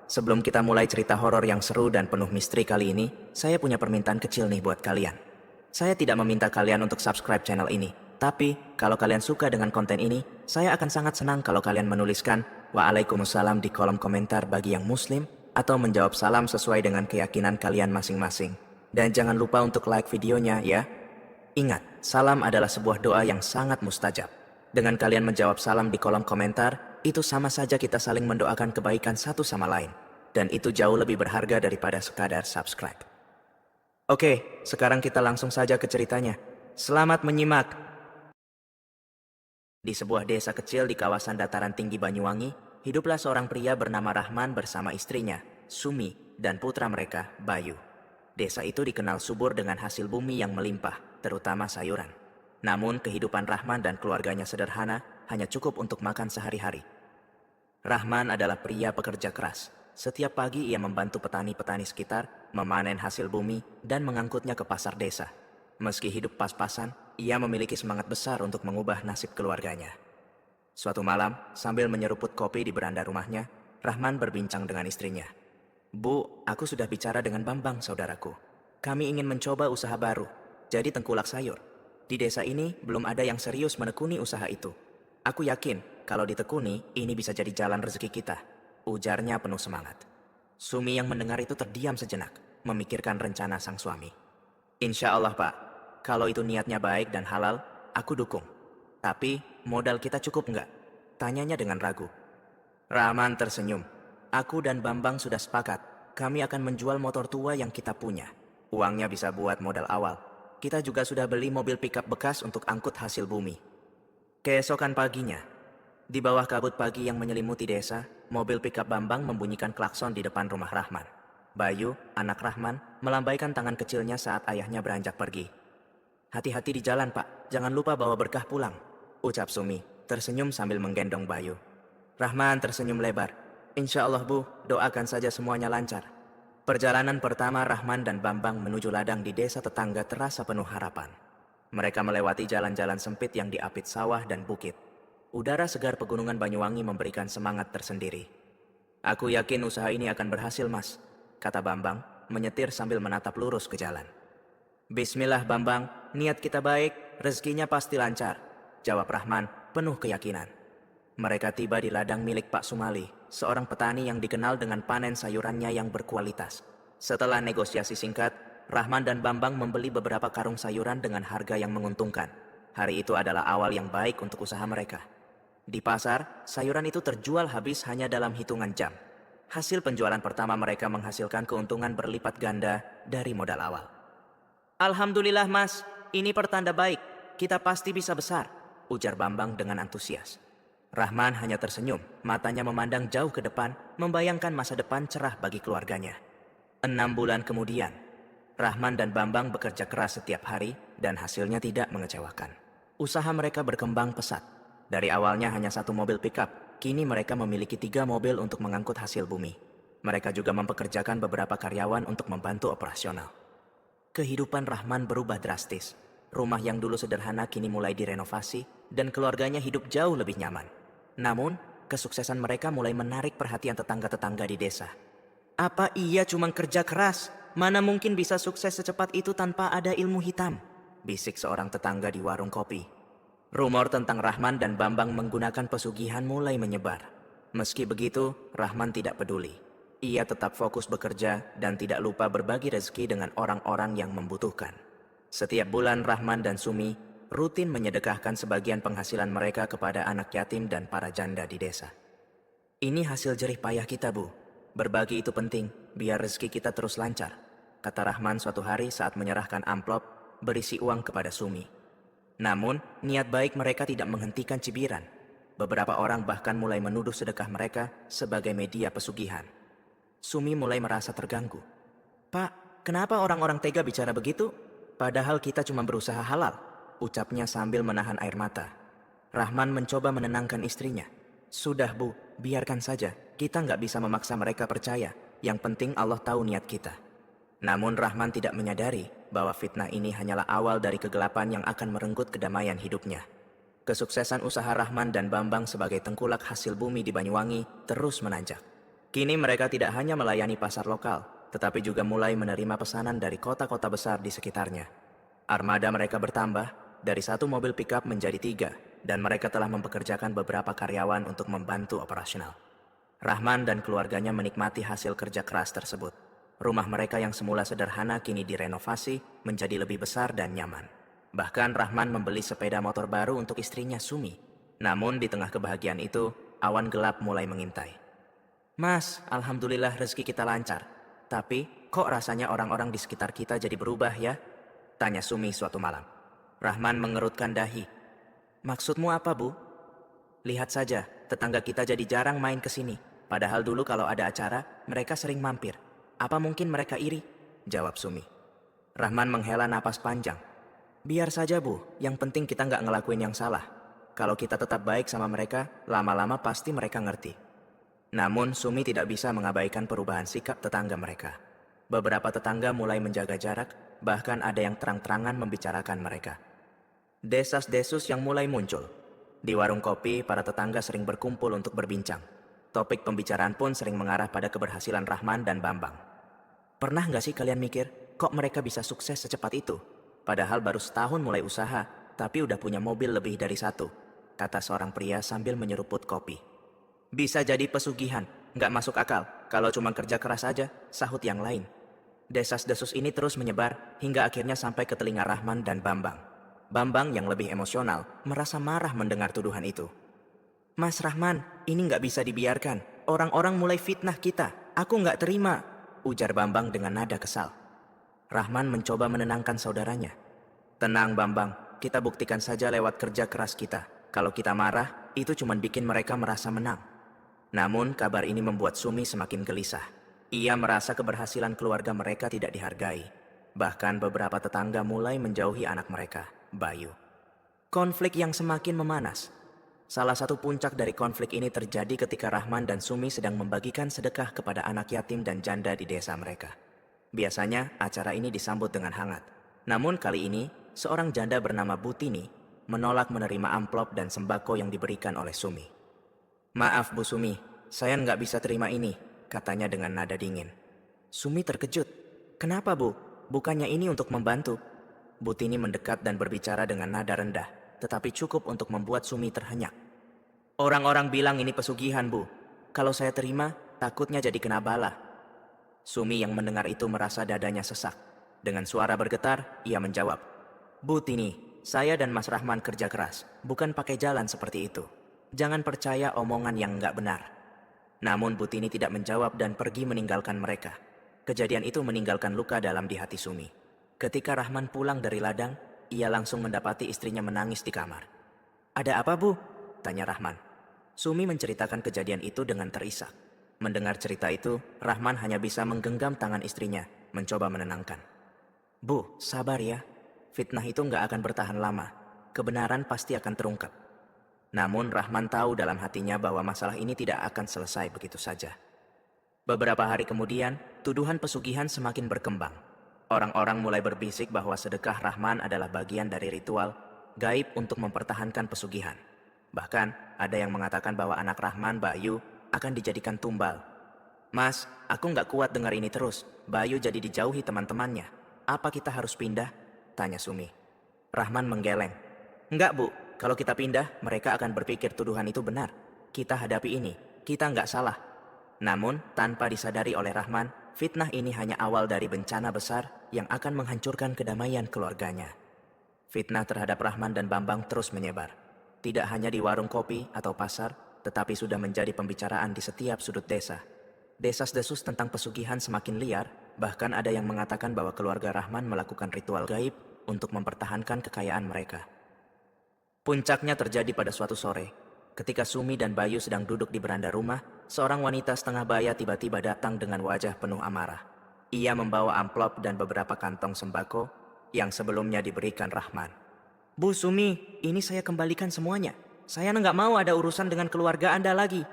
Sebelum kita mulai cerita horor yang seru dan penuh misteri kali ini, saya punya permintaan kecil nih buat kalian. Saya tidak meminta kalian untuk subscribe channel ini, tapi kalau kalian suka dengan konten ini, saya akan sangat senang kalau kalian menuliskan Waalaikumsalam di kolom komentar bagi yang muslim, atau menjawab salam sesuai dengan keyakinan kalian masing-masing. Dan jangan lupa untuk like videonya ya. Ingat, salam adalah sebuah doa yang sangat mustajab. Dengan kalian menjawab salam di kolom komentar, itu sama saja kita saling mendoakan kebaikan satu sama lain. Dan itu jauh lebih berharga daripada sekadar subscribe. Oke, sekarang kita langsung saja ke ceritanya. Selamat menyimak. Di sebuah desa kecil di kawasan dataran tinggi Banyuwangi, hiduplah seorang pria bernama Rahman bersama istrinya, Sumi, dan putra mereka, Bayu. Desa itu dikenal subur dengan hasil bumi yang melimpah, terutama sayuran. Namun kehidupan Rahman dan keluarganya sederhana, hanya cukup untuk makan sehari-hari. Rahman adalah pria pekerja keras. Setiap pagi ia membantu petani-petani sekitar, memanen hasil bumi, dan mengangkutnya ke pasar desa. Meski hidup pas-pasan, ia memiliki semangat besar untuk mengubah nasib keluarganya. Suatu malam, sambil menyeruput kopi di beranda rumahnya, Rahman berbincang dengan istrinya. Bu, aku sudah bicara dengan Bambang, saudaraku. Kami ingin mencoba usaha baru, jadi tengkulak sayur. Di desa ini belum ada yang serius menekuni usaha itu. Aku yakin kalau ditekuni, ini bisa jadi jalan rezeki kita, ujarnya penuh semangat. Sumi yang mendengar itu terdiam sejenak, memikirkan rencana sang suami. Insya Allah, Pak. Kalau itu niatnya baik dan halal, aku dukung. Tapi modal kita cukup nggak? Tanyanya dengan ragu. Rahman tersenyum. Aku dan Bambang sudah sepakat. Kami akan menjual motor tua yang kita punya. Uangnya bisa buat modal awal. Kita juga sudah beli mobil pickup bekas untuk angkut hasil bumi. Keesokan paginya, di bawah kabut pagi yang menyelimuti desa, mobil pickup Bambang membunyikan klakson di depan rumah Rahman. Bayu, anak Rahman, melambaikan tangan kecilnya saat ayahnya beranjak pergi. Hati-hati di jalan, Pak. Jangan lupa bawa berkah pulang, ucap Sumi, tersenyum sambil menggendong Bayu. Rahman tersenyum lebar. Insya Allah, Bu, doakan saja semuanya lancar. Perjalanan pertama Rahman dan Bambang menuju ladang di desa tetangga terasa penuh harapan. Mereka melewati jalan-jalan sempit yang diapit sawah dan bukit. Udara segar pegunungan Banyuwangi memberikan semangat tersendiri. Aku yakin usaha ini akan berhasil, Mas, kata Bambang, menyetir sambil menatap lurus ke jalan. Bismillah, Bambang, niat kita baik, rezekinya pasti lancar, jawab Rahman, penuh keyakinan. Mereka tiba di ladang milik Pak Sumali, seorang petani yang dikenal dengan panen sayurannya yang berkualitas. Setelah negosiasi singkat, Rahman dan Bambang membeli beberapa karung sayuran dengan harga yang menguntungkan. Hari itu adalah awal yang baik untuk usaha mereka. Di pasar, sayuran itu terjual habis hanya dalam hitungan jam. Hasil penjualan pertama mereka menghasilkan keuntungan berlipat ganda dari modal awal. Alhamdulillah, Mas, ini pertanda baik. Kita pasti bisa besar, ujar Bambang dengan antusias. Rahman hanya tersenyum, matanya memandang jauh ke depan, membayangkan masa depan cerah bagi keluarganya. 6 bulan kemudian, Rahman dan Bambang bekerja keras setiap hari dan hasilnya tidak mengecewakan. Usaha mereka berkembang pesat. Dari awalnya hanya 1 mobil pickup, kini mereka memiliki 3 mobil untuk mengangkut hasil bumi. Mereka juga mempekerjakan beberapa karyawan untuk membantu operasional. Kehidupan Rahman berubah drastis. Rumah yang dulu sederhana kini mulai direnovasi dan keluarganya hidup jauh lebih nyaman. Namun, kesuksesan mereka mulai menarik perhatian tetangga-tetangga di desa. Apa iya cuma kerja keras? Mana mungkin bisa sukses secepat itu tanpa ada ilmu hitam? Bisik seorang tetangga di warung kopi. Rumor tentang Rahman dan Bambang menggunakan pesugihan mulai menyebar. Meski begitu, Rahman tidak peduli. Ia tetap fokus bekerja dan tidak lupa berbagi rezeki dengan orang-orang yang membutuhkan. Setiap bulan Rahman dan Sumi rutin menyedekahkan sebagian penghasilan mereka kepada anak yatim dan para janda di desa. Ini hasil jerih payah kita, Bu. Berbagi itu penting, biar rezeki kita terus lancar, kata Rahman suatu hari saat menyerahkan amplop berisi uang kepada Sumi. Namun, niat baik mereka tidak menghentikan cibiran. Beberapa orang bahkan mulai menuduh sedekah mereka sebagai media pesugihan. Sumi mulai merasa terganggu. Pak, kenapa orang-orang tega bicara begitu? Padahal kita cuma berusaha halal, ucapnya sambil menahan air mata. Rahman mencoba menenangkan istrinya. Sudah, Bu, biarkan saja. Kita nggak bisa memaksa mereka percaya. Yang penting Allah tahu niat kita. Namun Rahman tidak menyadari bahwa fitnah ini hanyalah awal dari kegelapan yang akan merenggut kedamaian hidupnya. Kesuksesan usaha Rahman dan Bambang sebagai tengkulak hasil bumi di Banyuwangi terus menanjak. Kini mereka tidak hanya melayani pasar lokal, tetapi juga mulai menerima pesanan dari kota-kota besar di sekitarnya. Armada mereka bertambah, dari 1 mobil pickup menjadi 3, dan mereka telah mempekerjakan beberapa karyawan untuk membantu operasional. Rahman dan keluarganya menikmati hasil kerja keras tersebut. Rumah mereka yang semula sederhana kini direnovasi menjadi lebih besar dan nyaman. Bahkan Rahman membeli sepeda motor baru untuk istrinya Sumi. Namun di tengah kebahagiaan itu, awan gelap mulai mengintai. Mas, alhamdulillah rezeki kita lancar. Tapi, kok rasanya orang-orang di sekitar kita jadi berubah ya? Tanya Sumi suatu malam. Rahman mengerutkan dahi. Maksudmu apa, Bu? Lihat saja, tetangga kita jadi jarang main ke sini. Padahal dulu kalau ada acara, mereka sering mampir. Apa mungkin mereka iri? Jawab Sumi. Rahman menghela napas panjang. Biar saja, Bu, yang penting kita nggak ngelakuin yang salah. Kalau kita tetap baik sama mereka, lama-lama pasti mereka ngerti. Namun, Sumi tidak bisa mengabaikan perubahan sikap tetangga mereka. Beberapa tetangga mulai menjaga jarak, bahkan ada yang terang-terangan membicarakan mereka. Desas-desus yang mulai muncul. Di warung kopi, para tetangga sering berkumpul untuk berbincang. Topik pembicaraan pun sering mengarah pada keberhasilan Rahman dan Bambang. Pernah nggak sih kalian mikir, kok mereka bisa sukses secepat itu? Padahal baru setahun mulai usaha, tapi udah punya mobil lebih dari 1, kata seorang pria sambil menyeruput kopi. Bisa jadi pesugihan, nggak masuk akal. Kalau cuma kerja keras aja, sahut yang lain. Desas-desus ini terus menyebar, hingga akhirnya sampai ke telinga Rahman dan Bambang. Bambang yang lebih emosional, merasa marah mendengar tuduhan itu. Mas Rahman, ini nggak bisa dibiarkan. Orang-orang mulai fitnah kita. Aku nggak terima, ujar Bambang dengan nada kesal. Rahman mencoba menenangkan saudaranya. Tenang Bambang, kita buktikan saja lewat kerja keras kita. Kalau kita marah, itu cuma bikin mereka merasa menang. Namun kabar ini membuat Sumi semakin gelisah. Ia merasa keberhasilan keluarga mereka tidak dihargai. Bahkan beberapa tetangga mulai menjauhi anak mereka, Bayu. Konflik yang semakin memanas. Salah satu puncak dari konflik ini terjadi ketika Rahman dan Sumi sedang membagikan sedekah kepada anak yatim dan janda di desa mereka. Biasanya acara ini disambut dengan hangat. Namun kali ini, seorang janda bernama Butini menolak menerima amplop dan sembako yang diberikan oleh Sumi. Maaf Bu Sumi, saya nggak bisa terima ini, katanya dengan nada dingin. Sumi terkejut. Kenapa Bu? Bukannya ini untuk membantu? Butini mendekat dan berbicara dengan nada rendah, tetapi cukup untuk membuat Sumi terhenyak. Orang-orang bilang ini pesugihan Bu. Kalau saya terima, takutnya jadi kena bala. Sumi yang mendengar itu merasa dadanya sesak. Dengan suara bergetar, ia menjawab. Butini, saya dan Mas Rahman kerja keras, bukan pakai jalan seperti itu. Jangan percaya omongan yang nggak benar. Namun Butini tidak menjawab dan pergi meninggalkan mereka. Kejadian itu meninggalkan luka dalam di hati Sumi. Ketika Rahman pulang dari ladang, ia langsung mendapati istrinya menangis di kamar. Ada apa Bu? Tanya Rahman. Sumi menceritakan kejadian itu dengan terisak. Mendengar cerita itu, Rahman hanya bisa menggenggam tangan istrinya, mencoba menenangkan. Bu, sabar ya. Fitnah itu nggak akan bertahan lama. Kebenaran pasti akan terungkap. Namun Rahman tahu dalam hatinya bahwa masalah ini tidak akan selesai begitu saja. Beberapa hari kemudian, tuduhan pesugihan semakin berkembang. Orang-orang mulai berbisik bahwa sedekah Rahman adalah bagian dari ritual gaib untuk mempertahankan pesugihan. Bahkan, ada yang mengatakan bahwa anak Rahman, Bayu, akan dijadikan tumbal. Mas, aku nggak kuat dengar ini terus. Bayu jadi dijauhi teman-temannya. Apa kita harus pindah? Tanya Sumi. Rahman menggeleng. Enggak Bu, kalau kita pindah, mereka akan berpikir tuduhan itu benar. Kita hadapi ini, kita nggak salah. Namun, tanpa disadari oleh Rahman, fitnah ini hanya awal dari bencana besar yang akan menghancurkan kedamaian keluarganya. Fitnah terhadap Rahman dan Bambang terus menyebar. Tidak hanya di warung kopi atau pasar, tetapi sudah menjadi pembicaraan di setiap sudut desa. Desas-desus tentang pesugihan semakin liar, bahkan ada yang mengatakan bahwa keluarga Rahman melakukan ritual gaib untuk mempertahankan kekayaan mereka. Puncaknya terjadi pada suatu sore. Ketika Sumi dan Bayu sedang duduk di beranda rumah, seorang wanita setengah baya tiba-tiba datang dengan wajah penuh amarah. Ia membawa amplop dan beberapa kantong sembako yang sebelumnya diberikan Rahman. Bu Sumi, ini saya kembalikan semuanya. Saya nggak mau ada urusan dengan keluarga Anda lagi.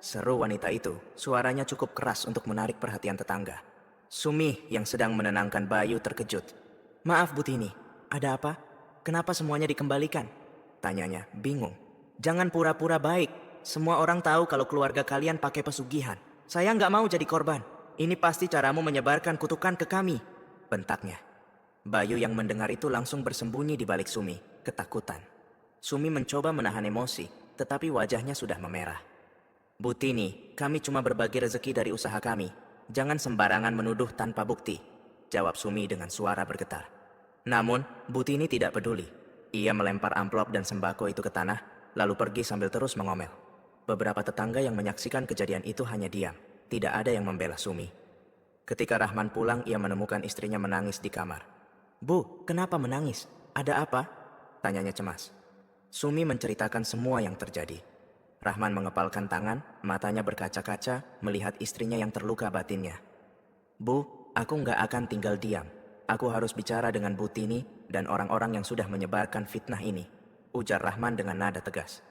Seru wanita itu, suaranya cukup keras untuk menarik perhatian tetangga. Sumi yang sedang menenangkan Bayu terkejut. Maaf Butini, ada apa? Kenapa semuanya dikembalikan? Tanyanya, bingung. Jangan pura-pura baik. Semua orang tahu kalau keluarga kalian pakai pesugihan. Saya nggak mau jadi korban. Ini pasti caramu menyebarkan kutukan ke kami, bentaknya. Bayu yang mendengar itu langsung bersembunyi di balik Sumi, ketakutan. Sumi mencoba menahan emosi, tetapi wajahnya sudah memerah. Bu Tini, kami cuma berbagi rezeki dari usaha kami. Jangan sembarangan menuduh tanpa bukti, jawab Sumi dengan suara bergetar. Namun, Bu Tini tidak peduli. Ia melempar amplop dan sembako itu ke tanah, lalu pergi sambil terus mengomel. Beberapa tetangga yang menyaksikan kejadian itu hanya diam. Tidak ada yang membela Sumi. Ketika Rahman pulang, ia menemukan istrinya menangis di kamar. Bu, kenapa menangis? Ada apa? Tanyanya cemas. Sumi menceritakan semua yang terjadi. Rahman mengepalkan tangan, matanya berkaca-kaca, melihat istrinya yang terluka batinnya. Bu, aku nggak akan tinggal diam. Aku harus bicara dengan Bu Tini dan orang-orang yang sudah menyebarkan fitnah ini, ujar Rahman dengan nada tegas.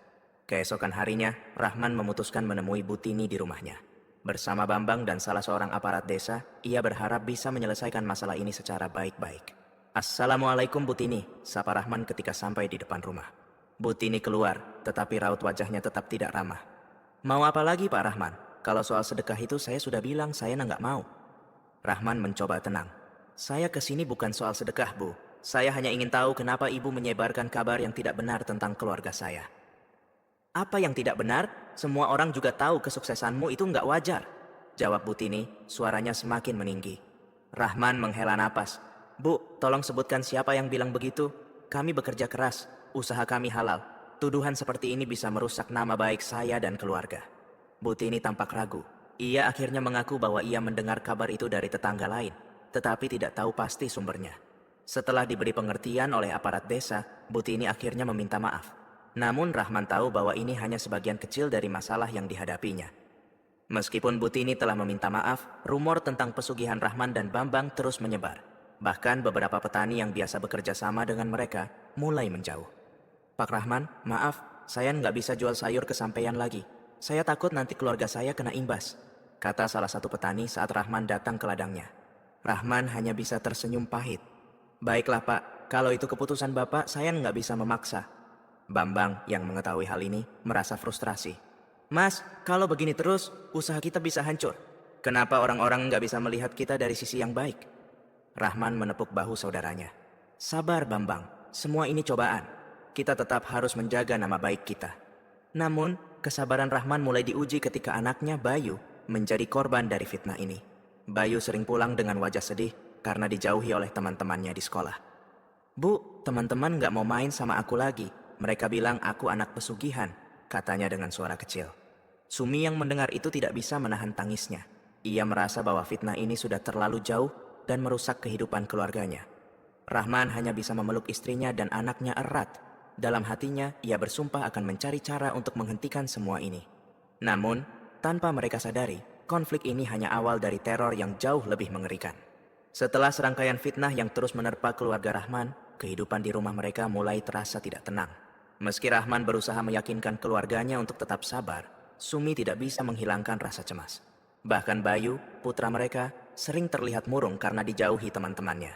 Keesokan harinya, Rahman memutuskan menemui Bu Tini di rumahnya. Bersama Bambang dan salah seorang aparat desa, ia berharap bisa menyelesaikan masalah ini secara baik-baik. Assalamualaikum Bu Tini, sapa Rahman ketika sampai di depan rumah. Bu Tini keluar, tetapi raut wajahnya tetap tidak ramah. Mau apa lagi Pak Rahman? Kalau soal sedekah itu saya sudah bilang saya nggak mau. Rahman mencoba tenang. Saya kesini bukan soal sedekah, Bu. Saya hanya ingin tahu kenapa Ibu menyebarkan kabar yang tidak benar tentang keluarga saya. Apa yang tidak benar? Semua orang juga tahu kesuksesanmu itu nggak wajar, jawab Bu Tini, suaranya semakin meninggi. Rahman menghela napas. Bu, tolong sebutkan siapa yang bilang begitu. Kami bekerja keras, usaha kami halal. Tuduhan seperti ini bisa merusak nama baik saya dan keluarga. Bu Tini tampak ragu. Ia akhirnya mengaku bahwa ia mendengar kabar itu dari tetangga lain, tetapi tidak tahu pasti sumbernya. Setelah diberi pengertian oleh aparat desa, Bu Tini akhirnya meminta maaf. Namun Rahman tahu bahwa ini hanya sebagian kecil dari masalah yang dihadapinya. Meskipun Bu Tini telah meminta maaf, rumor tentang pesugihan Rahman dan Bambang terus menyebar. Bahkan beberapa petani yang biasa bekerja sama dengan mereka mulai menjauh. Pak Rahman, maaf, saya nggak bisa jual sayur kesampaian lagi. Saya takut nanti keluarga saya kena imbas, kata salah satu petani saat Rahman datang ke ladangnya. Rahman hanya bisa tersenyum pahit. Baiklah Pak, kalau itu keputusan Bapak, saya nggak bisa memaksa. Bambang yang mengetahui hal ini merasa frustrasi. Mas, kalau begini terus, usaha kita bisa hancur. Kenapa orang-orang nggak bisa melihat kita dari sisi yang baik? Rahman menepuk bahu saudaranya. Sabar Bambang, semua ini cobaan. Kita tetap harus menjaga nama baik kita. Namun, kesabaran Rahman mulai diuji ketika anaknya Bayu menjadi korban dari fitnah ini. Bayu sering pulang dengan wajah sedih karena dijauhi oleh teman-temannya di sekolah. Bu, teman-teman nggak mau main sama aku lagi. Mereka bilang aku anak pesugihan, katanya dengan suara kecil. Sumi yang mendengar itu tidak bisa menahan tangisnya. Ia merasa bahwa fitnah ini sudah terlalu jauh dan merusak kehidupan keluarganya. Rahman hanya bisa memeluk istrinya dan anaknya erat. Dalam hatinya, ia bersumpah akan mencari cara untuk menghentikan semua ini. Namun, tanpa mereka sadari, konflik ini hanya awal dari teror yang jauh lebih mengerikan. Setelah serangkaian fitnah yang terus menerpa keluarga Rahman, kehidupan di rumah mereka mulai terasa tidak tenang. Meski Rahman berusaha meyakinkan keluarganya untuk tetap sabar, Sumi tidak bisa menghilangkan rasa cemas. Bahkan Bayu, putra mereka, sering terlihat murung karena dijauhi teman-temannya.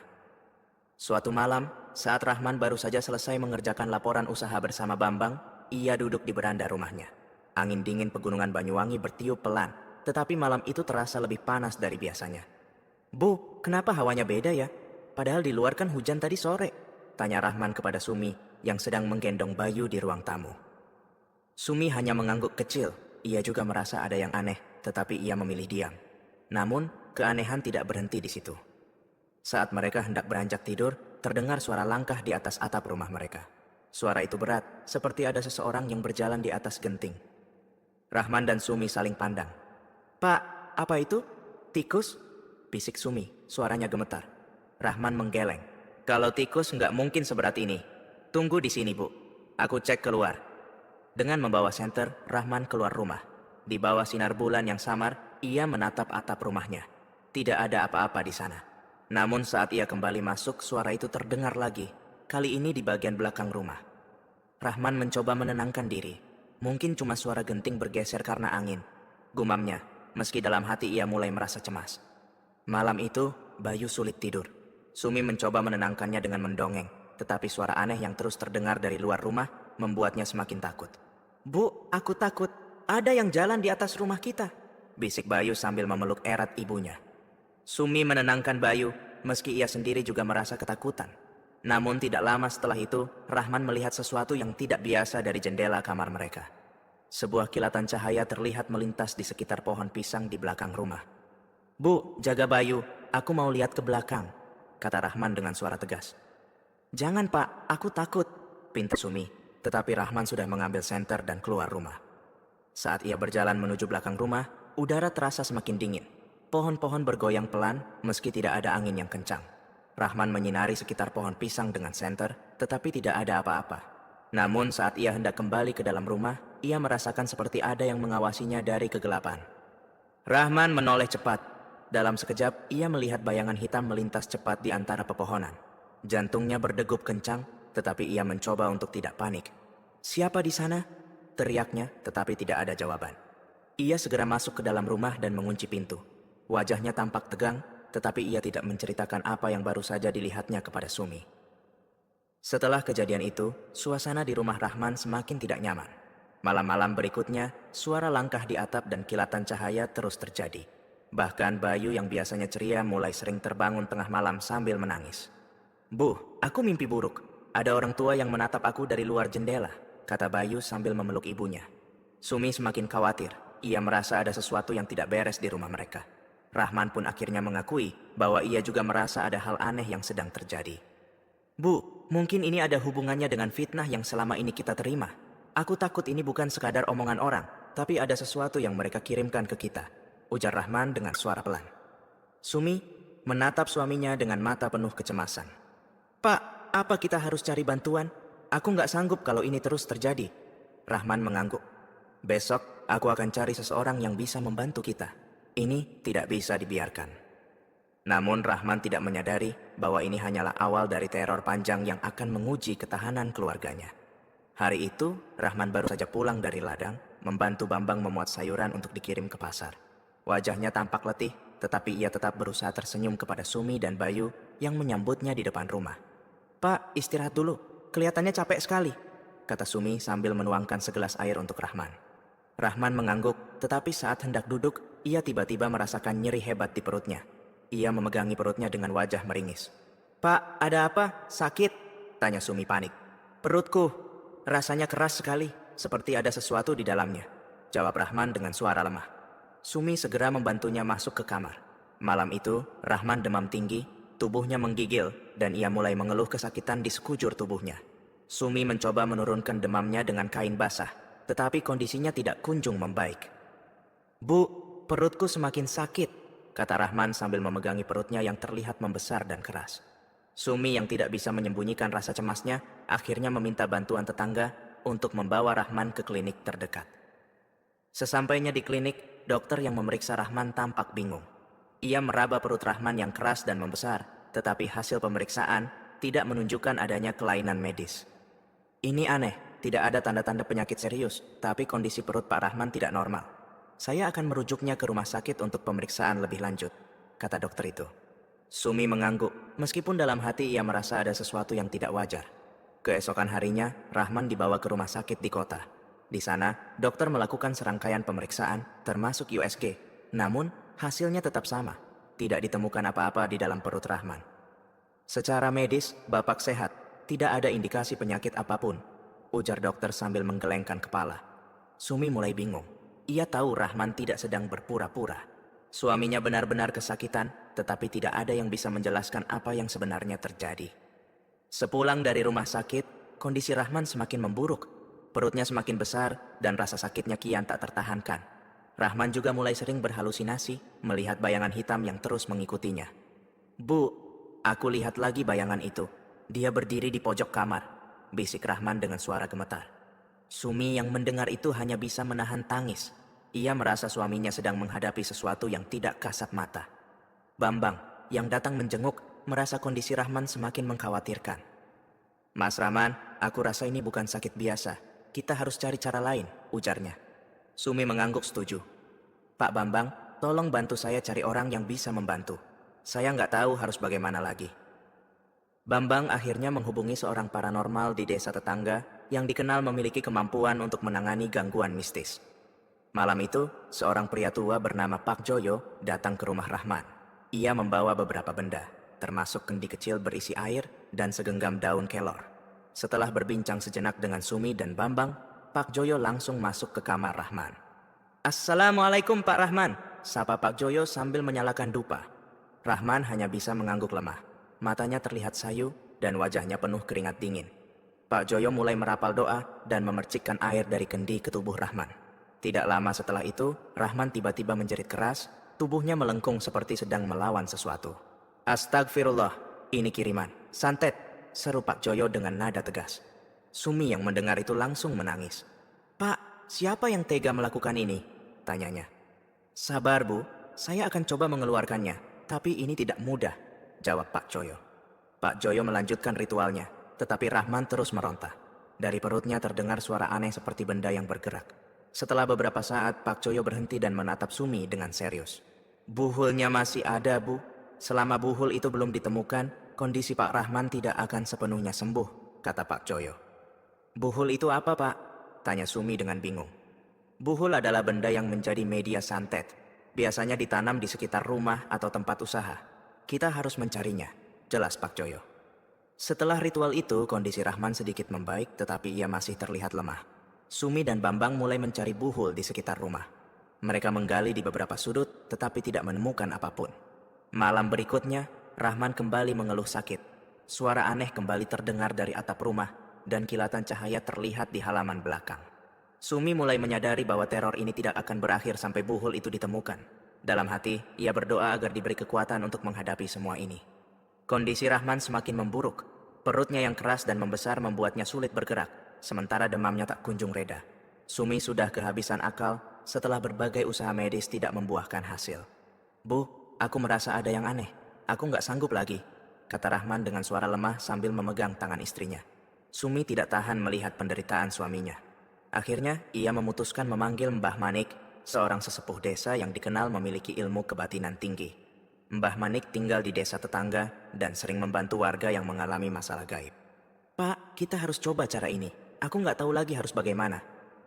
Suatu malam, saat Rahman baru saja selesai mengerjakan laporan usaha bersama Bambang, ia duduk di beranda rumahnya. Angin dingin pegunungan Banyuwangi bertiup pelan, tetapi malam itu terasa lebih panas dari biasanya. Bu, kenapa hawanya beda ya? Padahal di luar kan hujan tadi sore, tanya Rahman kepada Sumi yang sedang menggendong Bayu di ruang tamu. Sumi hanya mengangguk kecil. Ia juga merasa ada yang aneh, tetapi ia memilih diam. Namun, keanehan tidak berhenti di situ. Saat mereka hendak beranjak tidur, terdengar suara langkah di atas atap rumah mereka. Suara itu berat, seperti ada seseorang yang berjalan di atas genting. Rahman dan Sumi saling pandang. Pak, apa itu? Tikus? Bisik Sumi, suaranya gemetar. Rahman menggeleng. Kalau tikus nggak mungkin seberat ini. Tunggu di sini, Bu. Aku cek keluar. Dengan membawa senter, Rahman keluar rumah. Di bawah sinar bulan yang samar, ia menatap atap rumahnya. Tidak ada apa-apa di sana. Namun saat ia kembali masuk, suara itu terdengar lagi. Kali ini di bagian belakang rumah. Rahman mencoba menenangkan diri. Mungkin cuma suara genting bergeser karena angin. Gumamnya, meski dalam hati ia mulai merasa cemas. Malam itu, Bayu sulit tidur. Sumi mencoba menenangkannya dengan mendongeng. Tetapi suara aneh yang terus terdengar dari luar rumah membuatnya semakin takut. Bu, aku takut. Ada yang jalan di atas rumah kita. bisik Bayu sambil memeluk erat ibunya. Sumi menenangkan Bayu, meski ia sendiri juga merasa ketakutan. Namun tidak lama setelah itu, Rahman melihat sesuatu yang tidak biasa dari jendela kamar mereka. Sebuah kilatan cahaya terlihat melintas di sekitar pohon pisang di belakang rumah. "Bu, jaga Bayu, aku mau lihat ke belakang," kata Rahman dengan suara tegas. "Jangan Pak, aku takut," pinta Sumi, tetapi Rahman sudah mengambil senter dan keluar rumah. Saat ia berjalan menuju belakang rumah, udara terasa semakin dingin. Pohon-pohon bergoyang pelan meski tidak ada angin yang kencang. Rahman menyinari sekitar pohon pisang dengan senter, tetapi tidak ada apa-apa. Namun saat ia hendak kembali ke dalam rumah, ia merasakan seperti ada yang mengawasinya dari kegelapan. Rahman menoleh cepat. Dalam sekejap, ia melihat bayangan hitam melintas cepat di antara pepohonan. Jantungnya berdegup kencang, tetapi ia mencoba untuk tidak panik. "Siapa di sana?" teriaknya, tetapi tidak ada jawaban. Ia segera masuk ke dalam rumah dan mengunci pintu. Wajahnya tampak tegang, tetapi ia tidak menceritakan apa yang baru saja dilihatnya kepada Sumi. Setelah kejadian itu, suasana di rumah Rahman semakin tidak nyaman. Malam-malam berikutnya, suara langkah di atap dan kilatan cahaya terus terjadi. Bahkan Bayu yang biasanya ceria mulai sering terbangun tengah malam sambil menangis. "Bu, aku mimpi buruk. Ada orang tua yang menatap aku dari luar jendela," kata Bayu sambil memeluk ibunya. Sumi semakin khawatir. Ia merasa ada sesuatu yang tidak beres di rumah mereka. Rahman pun akhirnya mengakui bahwa ia juga merasa ada hal aneh yang sedang terjadi. "Bu, mungkin ini ada hubungannya dengan fitnah yang selama ini kita terima. Aku takut ini bukan sekadar omongan orang, tapi ada sesuatu yang mereka kirimkan ke kita," ujar Rahman dengan suara pelan. Sumi menatap suaminya dengan mata penuh kecemasan. "Pak, apa kita harus cari bantuan? Aku nggak sanggup kalau ini terus terjadi." Rahman mengangguk. "Besok aku akan cari seseorang yang bisa membantu kita. Ini tidak bisa dibiarkan." Namun Rahman tidak menyadari bahwa ini hanyalah awal dari teror panjang yang akan menguji ketahanan keluarganya. Hari itu, Rahman baru saja pulang dari ladang, membantu Bambang memuat sayuran untuk dikirim ke pasar. Wajahnya tampak letih, tetapi ia tetap berusaha tersenyum kepada Sumi dan Bayu yang menyambutnya di depan rumah. "Pak, istirahat dulu. Kelihatannya capek sekali," kata Sumi sambil menuangkan segelas air untuk Rahman. Rahman mengangguk, tetapi saat hendak duduk, ia tiba-tiba merasakan nyeri hebat di perutnya. Ia memegangi perutnya dengan wajah meringis. "Pak, ada apa? Sakit?" tanya Sumi panik. "Perutku, rasanya keras sekali, seperti ada sesuatu di dalamnya," jawab Rahman dengan suara lemah. Sumi segera membantunya masuk ke kamar. Malam itu, Rahman demam tinggi, tubuhnya menggigil, dan ia mulai mengeluh kesakitan di sekujur tubuhnya. Sumi mencoba menurunkan demamnya dengan kain basah, tetapi kondisinya tidak kunjung membaik. "Bu, perutku semakin sakit," kata Rahman sambil memegangi perutnya yang terlihat membesar dan keras. Sumi yang tidak bisa menyembunyikan rasa cemasnya, akhirnya meminta bantuan tetangga untuk membawa Rahman ke klinik terdekat. Sesampainya di klinik, dokter yang memeriksa Rahman tampak bingung. Ia meraba perut Rahman yang keras dan membesar, tetapi hasil pemeriksaan tidak menunjukkan adanya kelainan medis. "Ini aneh. Tidak ada tanda-tanda penyakit serius, tapi kondisi perut Pak Rahman tidak normal. Saya akan merujuknya ke rumah sakit untuk pemeriksaan lebih lanjut," kata dokter itu. Sumi mengangguk, meskipun dalam hati ia merasa ada sesuatu yang tidak wajar. Keesokan harinya, Rahman dibawa ke rumah sakit di kota. Di sana, dokter melakukan serangkaian pemeriksaan, termasuk USG. Namun, hasilnya tetap sama. Tidak ditemukan apa-apa di dalam perut Rahman. "Secara medis, Bapak sehat. Tidak ada indikasi penyakit apapun," ujar dokter sambil menggelengkan kepala. Sumi mulai bingung. Ia tahu Rahman tidak sedang berpura-pura. Suaminya benar-benar kesakitan, tetapi tidak ada yang bisa menjelaskan apa yang sebenarnya terjadi. Sepulang dari rumah sakit, kondisi Rahman semakin memburuk. Perutnya semakin besar dan rasa sakitnya kian tak tertahankan. Rahman juga mulai sering berhalusinasi, melihat bayangan hitam yang terus mengikutinya. "Bu, aku lihat lagi bayangan itu. Dia berdiri di pojok kamar," bisik Rahman dengan suara gemetar. Sumi yang mendengar itu hanya bisa menahan tangis. Ia merasa suaminya sedang menghadapi sesuatu yang tidak kasat mata. Bambang, yang datang menjenguk, merasa kondisi Rahman semakin mengkhawatirkan. "Mas Rahman, aku rasa ini bukan sakit biasa. Kita harus cari cara lain," ujarnya. Sumi mengangguk setuju. "Pak Bambang, tolong bantu saya cari orang yang bisa membantu. Saya nggak tahu harus bagaimana lagi." Bambang akhirnya menghubungi seorang paranormal di desa tetangga yang dikenal memiliki kemampuan untuk menangani gangguan mistis. Malam itu, seorang pria tua bernama Pak Joyo datang ke rumah Rahman. Ia membawa beberapa benda, termasuk kendi kecil berisi air dan segenggam daun kelor. Setelah berbincang sejenak dengan Sumi dan Bambang, Pak Joyo langsung masuk ke kamar Rahman. "Assalamualaikum Pak Rahman," sapa Pak Joyo sambil menyalakan dupa. Rahman hanya bisa mengangguk lemah. Matanya terlihat sayu dan wajahnya penuh keringat dingin. Pak Joyo mulai merapal doa dan memercikkan air dari kendi ke tubuh Rahman. Tidak lama setelah itu, Rahman tiba-tiba menjerit keras, tubuhnya melengkung seperti sedang melawan sesuatu. "Astagfirullah, ini kiriman. Santet," seru Pak Joyo dengan nada tegas. Sumi yang mendengar itu langsung menangis. "Pak, siapa yang tega melakukan ini?" tanyanya. "Sabar Bu, saya akan coba mengeluarkannya, tapi ini tidak mudah," jawab Pak Joyo. Pak Joyo melanjutkan ritualnya, tetapi Rahman terus meronta. Dari perutnya terdengar suara aneh seperti benda yang bergerak. Setelah beberapa saat, Pak Joyo berhenti dan menatap Sumi dengan serius. "Buhulnya masih ada, Bu. Selama buhul itu belum ditemukan, kondisi Pak Rahman tidak akan sepenuhnya sembuh," kata Pak Joyo. "Buhul itu apa, Pak?" tanya Sumi dengan bingung. "Buhul adalah benda yang menjadi media santet. Biasanya ditanam di sekitar rumah atau tempat usaha. Kita harus mencarinya," jelas Pak Joyo. Setelah ritual itu, kondisi Rahman sedikit membaik, tetapi ia masih terlihat lemah. Sumi dan Bambang mulai mencari buhul di sekitar rumah. Mereka menggali di beberapa sudut, tetapi tidak menemukan apapun. Malam berikutnya, Rahman kembali mengeluh sakit. Suara aneh kembali terdengar dari atap rumah, dan kilatan cahaya terlihat di halaman belakang. Sumi mulai menyadari bahwa teror ini tidak akan berakhir sampai buhul itu ditemukan. Dalam hati, ia berdoa agar diberi kekuatan untuk menghadapi semua ini. Kondisi Rahman semakin memburuk. Perutnya yang keras dan membesar membuatnya sulit bergerak, sementara demamnya tak kunjung reda. Sumi sudah kehabisan akal setelah berbagai usaha medis tidak membuahkan hasil. "Bu, aku merasa ada yang aneh. Aku nggak sanggup lagi," kata Rahman dengan suara lemah sambil memegang tangan istrinya. Sumi tidak tahan melihat penderitaan suaminya. Akhirnya, ia memutuskan memanggil Mbah Manik, seorang sesepuh desa yang dikenal memiliki ilmu kebatinan tinggi. Mbah Manik tinggal di desa tetangga dan sering membantu warga yang mengalami masalah gaib. "Pak, kita harus coba cara ini. Aku nggak tahu lagi harus bagaimana,"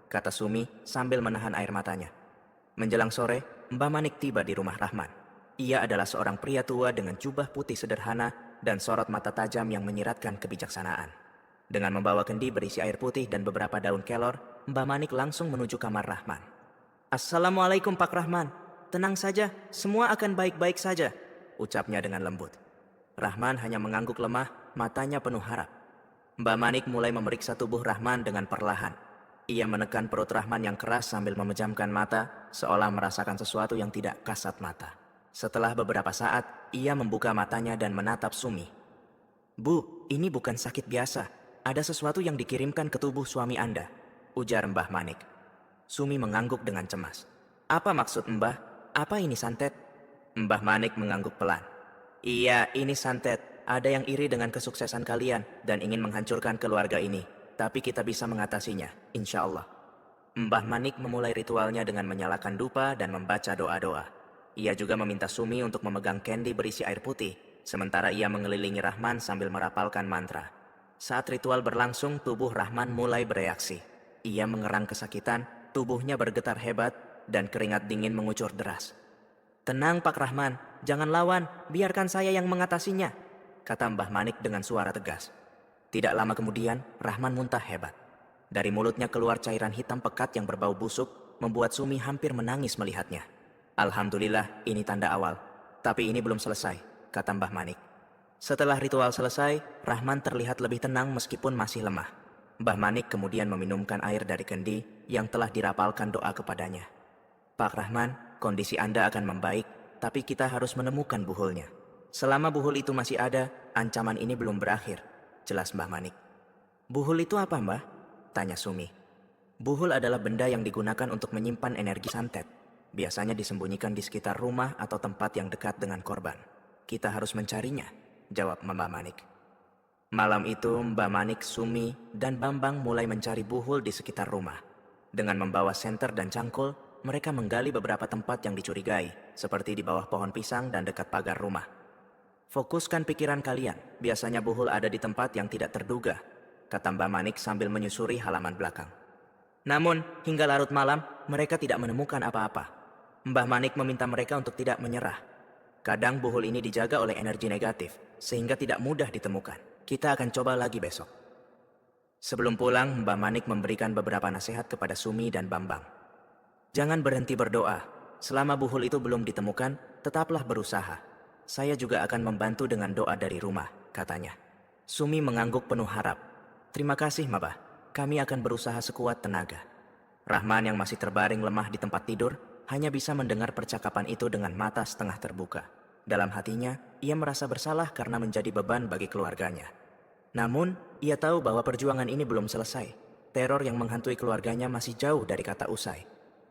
kata Sumi sambil menahan air matanya. Menjelang sore, Mbah Manik tiba di rumah Rahman. Ia adalah seorang pria tua dengan jubah putih sederhana dan sorot mata tajam yang menyiratkan kebijaksanaan. Dengan membawa kendi berisi air putih dan beberapa daun kelor, Mbah Manik langsung menuju kamar Rahman. "Assalamualaikum Pak Rahman. Tenang saja, semua akan baik-baik saja," ucapnya dengan lembut. Rahman hanya mengangguk lemah, matanya penuh harap. Mbah Manik mulai memeriksa tubuh Rahman dengan perlahan. Ia menekan perut Rahman yang keras sambil memejamkan mata, seolah merasakan sesuatu yang tidak kasat mata. Setelah beberapa saat, ia membuka matanya dan menatap Sumi. "Bu, ini bukan sakit biasa. Ada sesuatu yang dikirimkan ke tubuh suami Anda," ujar Mbah Manik. Sumi mengangguk dengan cemas. "Apa maksud Mbah? Apa ini santet?" Mbah Manik mengangguk pelan. "Iya, ini santet. Ada yang iri dengan kesuksesan kalian dan ingin menghancurkan keluarga ini. Tapi kita bisa mengatasinya, insya Allah." Mbah Manik memulai ritualnya dengan menyalakan dupa dan membaca doa-doa. Ia juga meminta Sumi untuk memegang kendi berisi air putih, sementara ia mengelilingi Rahman sambil merapalkan mantra. Saat ritual berlangsung, tubuh Rahman mulai bereaksi. Ia mengerang kesakitan, tubuhnya bergetar hebat, dan keringat dingin mengucur deras. "Tenang Pak Rahman, jangan lawan, biarkan saya yang mengatasinya," kata Mbah Manik dengan suara tegas. Tidak lama kemudian, Rahman muntah hebat. Dari mulutnya keluar cairan hitam pekat yang berbau busuk, membuat Sumi hampir menangis melihatnya. "Alhamdulillah, ini tanda awal. Tapi ini belum selesai," kata Mbah Manik. Setelah ritual selesai, Rahman terlihat lebih tenang meskipun masih lemah. Mbah Manik kemudian meminumkan air dari kendi yang telah dirapalkan doa kepadanya. "Pak Rahman, kondisi Anda akan membaik, tapi kita harus menemukan buhulnya. Selama buhul itu masih ada, ancaman ini belum berakhir," jelas Mbah Manik. "Buhul itu apa, Mbah?" tanya Sumi. "Buhul adalah benda yang digunakan untuk menyimpan energi santet. Biasanya disembunyikan di sekitar rumah atau tempat yang dekat dengan korban. Kita harus mencarinya," jawab Mbah Manik. Malam itu, Mbah Manik, Sumi, dan Bambang mulai mencari buhul di sekitar rumah. Dengan membawa senter dan cangkul, mereka menggali beberapa tempat yang dicurigai, seperti di bawah pohon pisang dan dekat pagar rumah. "Fokuskan pikiran kalian, biasanya buhul ada di tempat yang tidak terduga," kata Mbah Manik sambil menyusuri halaman belakang. Namun, hingga larut malam, mereka tidak menemukan apa-apa. Mbah Manik meminta mereka untuk tidak menyerah. Kadang buhul ini dijaga oleh energi negatif, sehingga tidak mudah ditemukan. Kita akan coba lagi besok. Sebelum pulang, Mbah Manik memberikan beberapa nasihat kepada Sumi dan Bambang. Jangan berhenti berdoa. Selama buhul itu belum ditemukan, tetaplah berusaha. Saya juga akan membantu dengan doa dari rumah, katanya. Sumi mengangguk penuh harap. Terima kasih, Mabah. Kami akan berusaha sekuat tenaga. Rahman yang masih terbaring lemah di tempat tidur, hanya bisa mendengar percakapan itu dengan mata setengah terbuka. Dalam hatinya, ia merasa bersalah karena menjadi beban bagi keluarganya. Namun, ia tahu bahwa perjuangan ini belum selesai. Teror yang menghantui keluarganya masih jauh dari kata usai.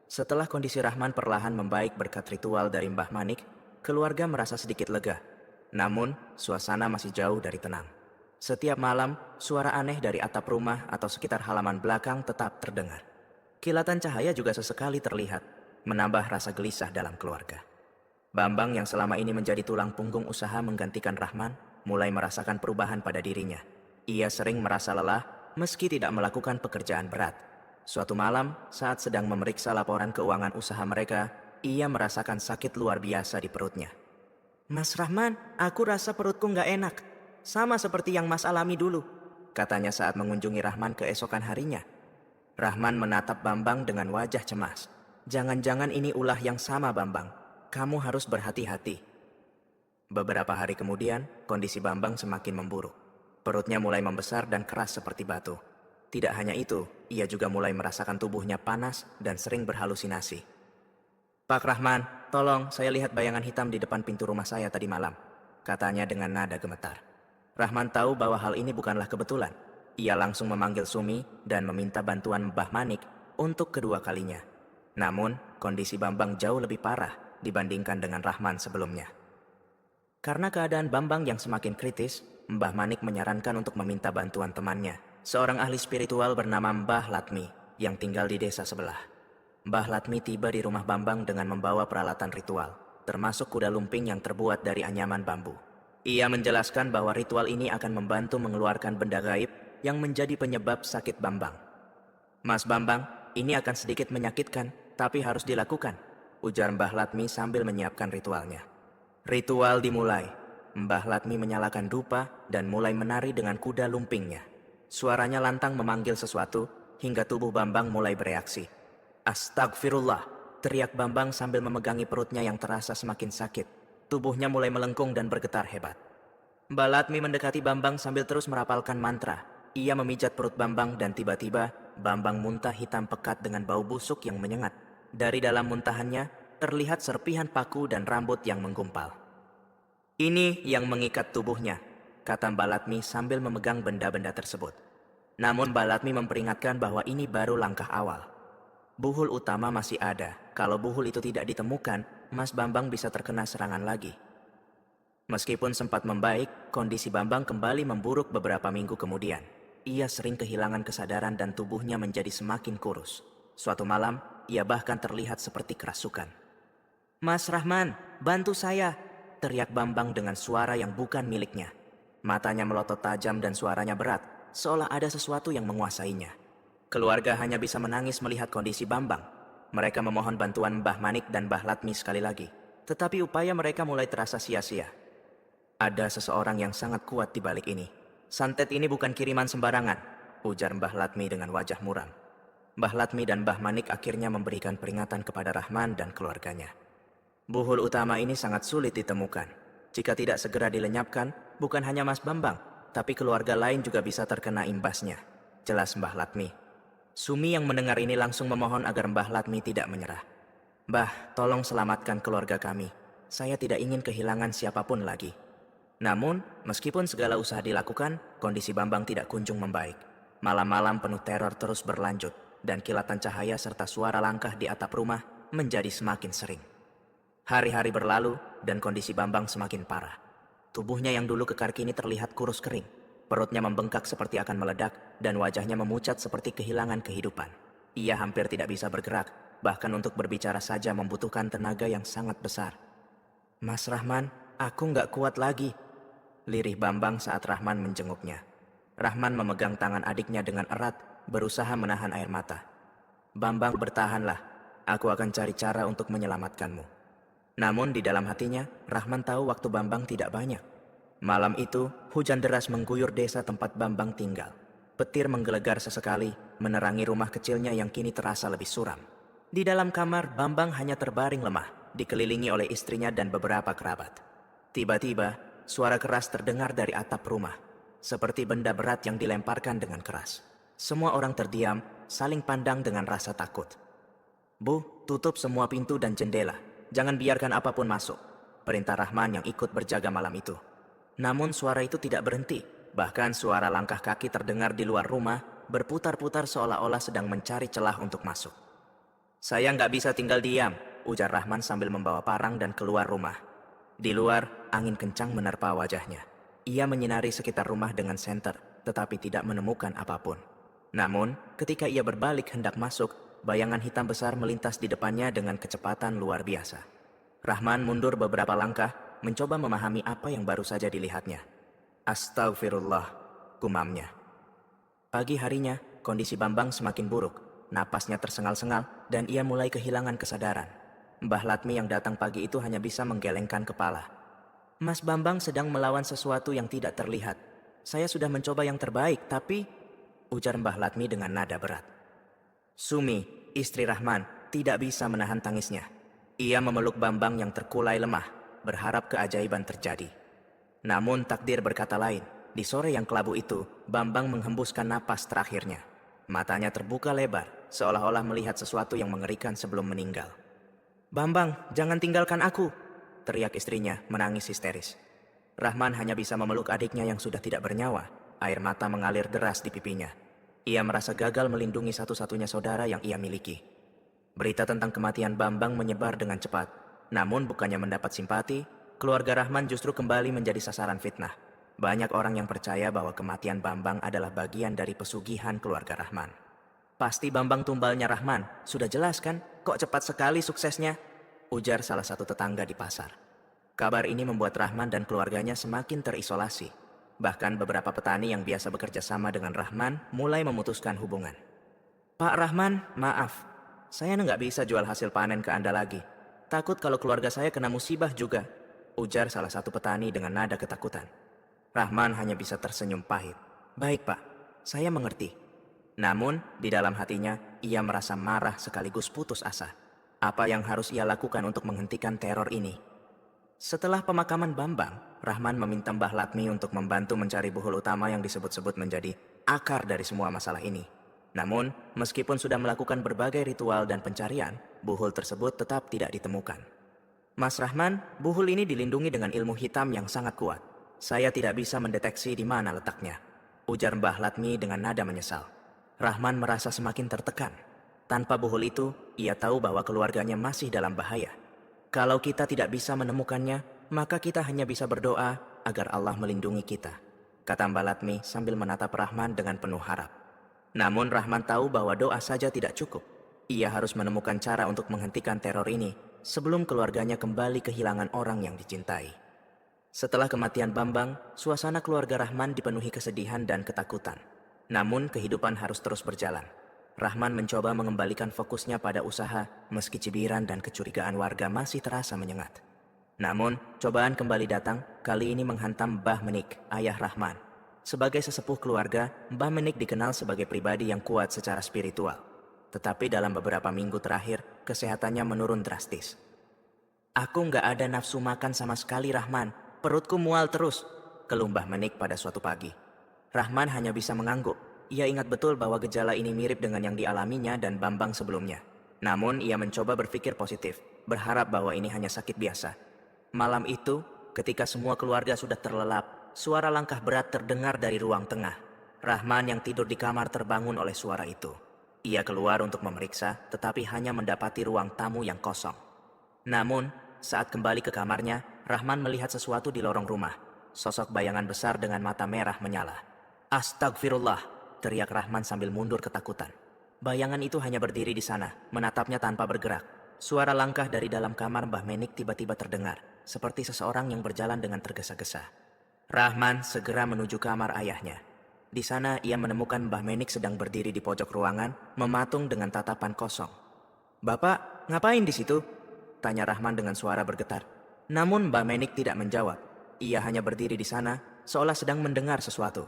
Setelah kondisi Rahman perlahan membaik berkat ritual dari Mbah Manik, keluarga merasa sedikit lega. Namun, suasana masih jauh dari tenang. Setiap malam, suara aneh dari atap rumah atau sekitar halaman belakang tetap terdengar. Kilatan cahaya juga sesekali terlihat, menambah rasa gelisah dalam keluarga. Bambang yang selama ini menjadi tulang punggung usaha menggantikan Rahman, mulai merasakan perubahan pada dirinya. Ia sering merasa lelah meski tidak melakukan pekerjaan berat. Suatu malam, saat sedang memeriksa laporan keuangan usaha mereka, ia merasakan sakit luar biasa di perutnya. Mas Rahman, aku rasa perutku nggak enak. Sama seperti yang Mas alami dulu, katanya saat mengunjungi Rahman keesokan harinya. Rahman menatap Bambang dengan wajah cemas. Jangan-jangan ini ulah yang sama, Bambang. Kamu harus berhati-hati. Beberapa hari kemudian, kondisi Bambang semakin memburuk. Perutnya mulai membesar dan keras seperti batu. Tidak hanya itu, ia juga mulai merasakan tubuhnya panas dan sering berhalusinasi. Pak Rahman, tolong, saya lihat bayangan hitam di depan pintu rumah saya tadi malam, katanya dengan nada gemetar. Rahman tahu bahwa hal ini bukanlah kebetulan. Ia langsung memanggil Sumi dan meminta bantuan Mbah Manik untuk kedua kalinya. Namun, kondisi Bambang jauh lebih parah dibandingkan dengan Rahman sebelumnya. Karena keadaan Bambang yang semakin kritis, Mbah Manik menyarankan untuk meminta bantuan temannya, seorang ahli spiritual bernama Mbah Latmi yang tinggal di desa sebelah. Mbah Latmi tiba di rumah Bambang dengan membawa peralatan ritual, termasuk kuda lumping yang terbuat dari anyaman bambu. Ia menjelaskan bahwa ritual ini akan membantu mengeluarkan benda gaib yang menjadi penyebab sakit Bambang. Mas Bambang, ini akan sedikit menyakitkan, tapi harus dilakukan, ujar Mbah Latmi sambil menyiapkan ritualnya. Ritual dimulai. Mbah Latmi menyalakan dupa dan mulai menari dengan kuda lumpingnya. Suaranya lantang memanggil sesuatu hingga tubuh Bambang mulai bereaksi. Astagfirullah, teriak Bambang sambil memegangi perutnya yang terasa semakin sakit. Tubuhnya mulai melengkung dan bergetar hebat. Mbah Latmi mendekati Bambang sambil terus merapalkan mantra. Ia memijat perut Bambang dan tiba-tiba Bambang muntah hitam pekat dengan bau busuk yang menyengat. Dari dalam muntahannya terlihat serpihan paku dan rambut yang menggumpal. Ini yang mengikat tubuhnya, kata Mbah Latmi sambil memegang benda-benda tersebut. Namun Mbah Latmi memperingatkan bahwa ini baru langkah awal. Buhul utama masih ada. Kalau buhul itu tidak ditemukan, Mas Bambang bisa terkena serangan lagi. Meskipun sempat membaik, kondisi Bambang kembali memburuk beberapa minggu kemudian. Ia sering kehilangan kesadaran dan tubuhnya menjadi semakin kurus. Suatu malam, ia bahkan terlihat seperti kerasukan. Mas Rahman, bantu saya, teriak Bambang dengan suara yang bukan miliknya. Matanya melotot tajam dan suaranya berat, seolah ada sesuatu yang menguasainya. Keluarga hanya bisa menangis melihat kondisi Bambang. Mereka memohon bantuan Mbah Manik dan Mbah Latmi sekali lagi. Tetapi upaya mereka mulai terasa sia-sia. Ada seseorang yang sangat kuat di balik ini. Santet ini bukan kiriman sembarangan, ujar Mbah Latmi dengan wajah muram. Mbah Latmi dan Mbah Manik akhirnya memberikan peringatan kepada Rahman dan keluarganya. Buhul utama ini sangat sulit ditemukan. Jika tidak segera dilenyapkan, bukan hanya Mas Bambang, tapi keluarga lain juga bisa terkena imbasnya, jelas Mbah Latmi. Sumi yang mendengar ini langsung memohon agar Mbah Latmi tidak menyerah. Mbah, tolong selamatkan keluarga kami. Saya tidak ingin kehilangan siapapun lagi. Namun, meskipun segala usaha dilakukan, kondisi Bambang tidak kunjung membaik. Malam-malam penuh teror terus berlanjut, dan kilatan cahaya serta suara langkah di atap rumah menjadi semakin sering. Hari-hari berlalu, dan kondisi Bambang semakin parah. Tubuhnya yang dulu kekar kini terlihat kurus kering. Perutnya membengkak seperti akan meledak, dan wajahnya memucat seperti kehilangan kehidupan. Ia hampir tidak bisa bergerak, bahkan untuk berbicara saja membutuhkan tenaga yang sangat besar. Mas Rahman, aku nggak kuat lagi, lirih Bambang saat Rahman menjenguknya. Rahman memegang tangan adiknya dengan erat, berusaha menahan air mata. Bambang, bertahanlah. Aku akan cari cara untuk menyelamatkanmu. Namun di dalam hatinya, Rahman tahu waktu Bambang tidak banyak. Malam itu, hujan deras mengguyur desa tempat Bambang tinggal. Petir menggelegar sesekali, menerangi rumah kecilnya yang kini terasa lebih suram. Di dalam kamar, Bambang hanya terbaring lemah, dikelilingi oleh istrinya dan beberapa kerabat. Tiba-tiba, suara keras terdengar dari atap rumah, seperti benda berat yang dilemparkan dengan keras. Semua orang terdiam, saling pandang dengan rasa takut. "Bu, tutup semua pintu dan jendela. Jangan biarkan apapun masuk," perintah Rahman yang ikut berjaga malam itu. Namun suara itu tidak berhenti. Bahkan suara langkah kaki terdengar di luar rumah, berputar-putar seolah-olah sedang mencari celah untuk masuk. "Saya nggak bisa tinggal diam," ujar Rahman sambil membawa parang dan keluar rumah. Di luar, angin kencang menerpa wajahnya. Ia menyinari sekitar rumah dengan senter, tetapi tidak menemukan apapun. Namun, ketika ia berbalik hendak masuk, bayangan hitam besar melintas di depannya dengan kecepatan luar biasa. Rahman mundur beberapa langkah, mencoba memahami apa yang baru saja dilihatnya. "Astagfirullah," gumamnya. Pagi harinya, kondisi Bambang semakin buruk. Napasnya tersengal-sengal dan ia mulai kehilangan kesadaran. Mbah Latmi yang datang pagi itu hanya bisa menggelengkan kepala. "Mas Bambang sedang melawan sesuatu yang tidak terlihat. Saya sudah mencoba yang terbaik, tapi..." ujar Mbah Latmi dengan nada berat. Sumi, istri Rahman, tidak bisa menahan tangisnya. Ia memeluk Bambang yang terkulai lemah, berharap keajaiban terjadi. Namun takdir berkata lain. Di sore yang kelabu itu, Bambang menghembuskan napas terakhirnya. Matanya terbuka lebar, seolah-olah melihat sesuatu yang mengerikan sebelum meninggal. "Bambang, jangan tinggalkan aku!" teriak istrinya, menangis histeris. Rahman hanya bisa memeluk adiknya yang sudah tidak bernyawa. Air mata mengalir deras di pipinya. Ia merasa gagal melindungi satu-satunya saudara yang ia miliki. Berita tentang kematian Bambang menyebar dengan cepat. Namun bukannya mendapat simpati, keluarga Rahman justru kembali menjadi sasaran fitnah. Banyak orang yang percaya bahwa kematian Bambang adalah bagian dari pesugihan keluarga Rahman. "Pasti Bambang tumbalnya Rahman, sudah jelas kan? Kok cepat sekali suksesnya?" ujar salah satu tetangga di pasar. Kabar ini membuat Rahman dan keluarganya semakin terisolasi. Bahkan beberapa petani yang biasa bekerja sama dengan Rahman mulai memutuskan hubungan. "Pak Rahman, maaf. Saya nggak bisa jual hasil panen ke Anda lagi. Takut kalau keluarga saya kena musibah juga," ujar salah satu petani dengan nada ketakutan. Rahman hanya bisa tersenyum pahit. "Baik Pak, saya mengerti." Namun di dalam hatinya ia merasa marah sekaligus putus asa. Apa yang harus ia lakukan untuk menghentikan teror ini? Setelah pemakaman Bambang, Rahman meminta Mbah Latmi untuk membantu mencari buhul utama yang disebut-sebut menjadi akar dari semua masalah ini. Namun, meskipun sudah melakukan berbagai ritual dan pencarian, buhul tersebut tetap tidak ditemukan. "Mas Rahman, buhul ini dilindungi dengan ilmu hitam yang sangat kuat. Saya tidak bisa mendeteksi di mana letaknya," ujar Mbah Latmi dengan nada menyesal. Rahman merasa semakin tertekan. Tanpa buhul itu, ia tahu bahwa keluarganya masih dalam bahaya. "Kalau kita tidak bisa menemukannya, maka kita hanya bisa berdoa agar Allah melindungi kita," kata Mbah Latmi sambil menatap Rahman dengan penuh harap. Namun Rahman tahu bahwa doa saja tidak cukup. Ia harus menemukan cara untuk menghentikan teror ini sebelum keluarganya kembali kehilangan orang yang dicintai. Setelah kematian Bambang, suasana keluarga Rahman dipenuhi kesedihan dan ketakutan. Namun kehidupan harus terus berjalan. Rahman mencoba mengembalikan fokusnya pada usaha meski cibiran dan kecurigaan warga masih terasa menyengat. Namun, cobaan kembali datang, kali ini menghantam Mbah Menik, ayah Rahman. Sebagai sesepuh keluarga, Mbah Menik dikenal sebagai pribadi yang kuat secara spiritual. Tetapi dalam beberapa minggu terakhir, kesehatannya menurun drastis. "Aku nggak ada nafsu makan sama sekali Rahman, perutku mual terus," keluh Mbah Menik pada suatu pagi. Rahman hanya bisa mengangguk. Ia ingat betul bahwa gejala ini mirip dengan yang dialaminya dan Bambang sebelumnya. Namun ia mencoba berpikir positif, berharap bahwa ini hanya sakit biasa. Malam itu, ketika semua keluarga sudah terlelap, suara langkah berat terdengar dari ruang tengah. Rahman yang tidur di kamar terbangun oleh suara itu. Ia keluar untuk memeriksa, tetapi hanya mendapati ruang tamu yang kosong. Namun, saat kembali ke kamarnya, Rahman melihat sesuatu di lorong rumah. Sosok bayangan besar dengan mata merah menyala. "Astagfirullah," teriak Rahman sambil mundur ketakutan. Bayangan itu hanya berdiri di sana, menatapnya tanpa bergerak. Suara langkah dari dalam kamar Mbah Menik tiba-tiba terdengar, seperti seseorang yang berjalan dengan tergesa-gesa. Rahman segera menuju kamar ayahnya. Di sana ia menemukan Mbah Menik sedang berdiri di pojok ruangan, mematung dengan tatapan kosong. "Bapak, ngapain di situ? Tanya Rahman dengan suara bergetar. Namun Mbah Menik tidak menjawab. Ia hanya berdiri di sana, seolah sedang mendengar sesuatu.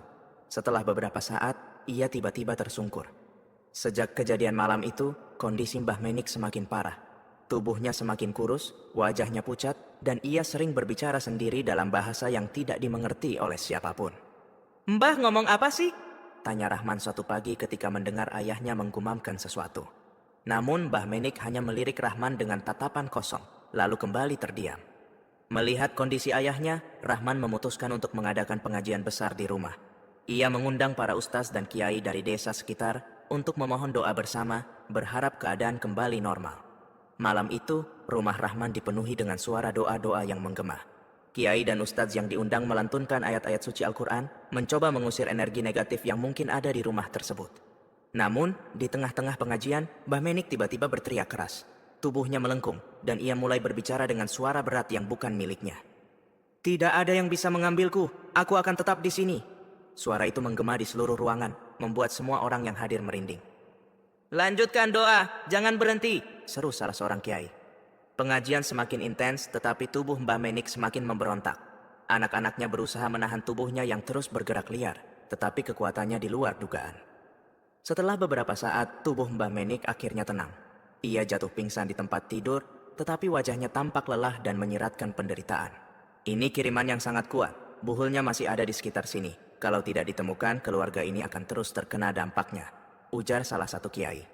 Setelah beberapa saat, ia tiba-tiba tersungkur. Sejak kejadian malam itu, kondisi Mbah Menik semakin parah. Tubuhnya semakin kurus, wajahnya pucat, dan ia sering berbicara sendiri dalam bahasa yang tidak dimengerti oleh siapapun. Mbah ngomong apa sih? Tanya Rahman suatu pagi ketika mendengar ayahnya menggumamkan sesuatu. Namun Mbah Menik hanya melirik Rahman dengan tatapan kosong, lalu kembali terdiam. Melihat kondisi ayahnya, Rahman memutuskan untuk mengadakan pengajian besar di rumah. Ia mengundang para ustaz dan kiai dari desa sekitar untuk memohon doa bersama, berharap keadaan kembali normal. Malam itu, rumah Rahman dipenuhi dengan suara doa-doa yang menggema. Kiai dan ustaz yang diundang melantunkan ayat-ayat suci Al-Quran, mencoba mengusir energi negatif yang mungkin ada di rumah tersebut. Namun, di tengah-tengah pengajian, Mbah Menik tiba-tiba berteriak keras. Tubuhnya melengkung, dan ia mulai berbicara dengan suara berat yang bukan miliknya. Tidak ada yang bisa mengambilku, aku akan tetap di sini. Suara itu menggema di seluruh ruangan, membuat semua orang yang hadir merinding. Lanjutkan doa, jangan berhenti, seru salah seorang kiai. Pengajian semakin intens, tetapi tubuh Mbah Menik semakin memberontak. Anak-anaknya berusaha menahan tubuhnya yang terus bergerak liar, tetapi kekuatannya di luar dugaan. Setelah beberapa saat, tubuh Mbah Menik akhirnya tenang. Ia jatuh pingsan di tempat tidur, tetapi wajahnya tampak lelah dan menyiratkan penderitaan. Ini kiriman yang sangat kuat, buhulnya masih ada di sekitar sini. Kalau tidak ditemukan, keluarga ini akan terus terkena dampaknya, ujar salah satu kiai.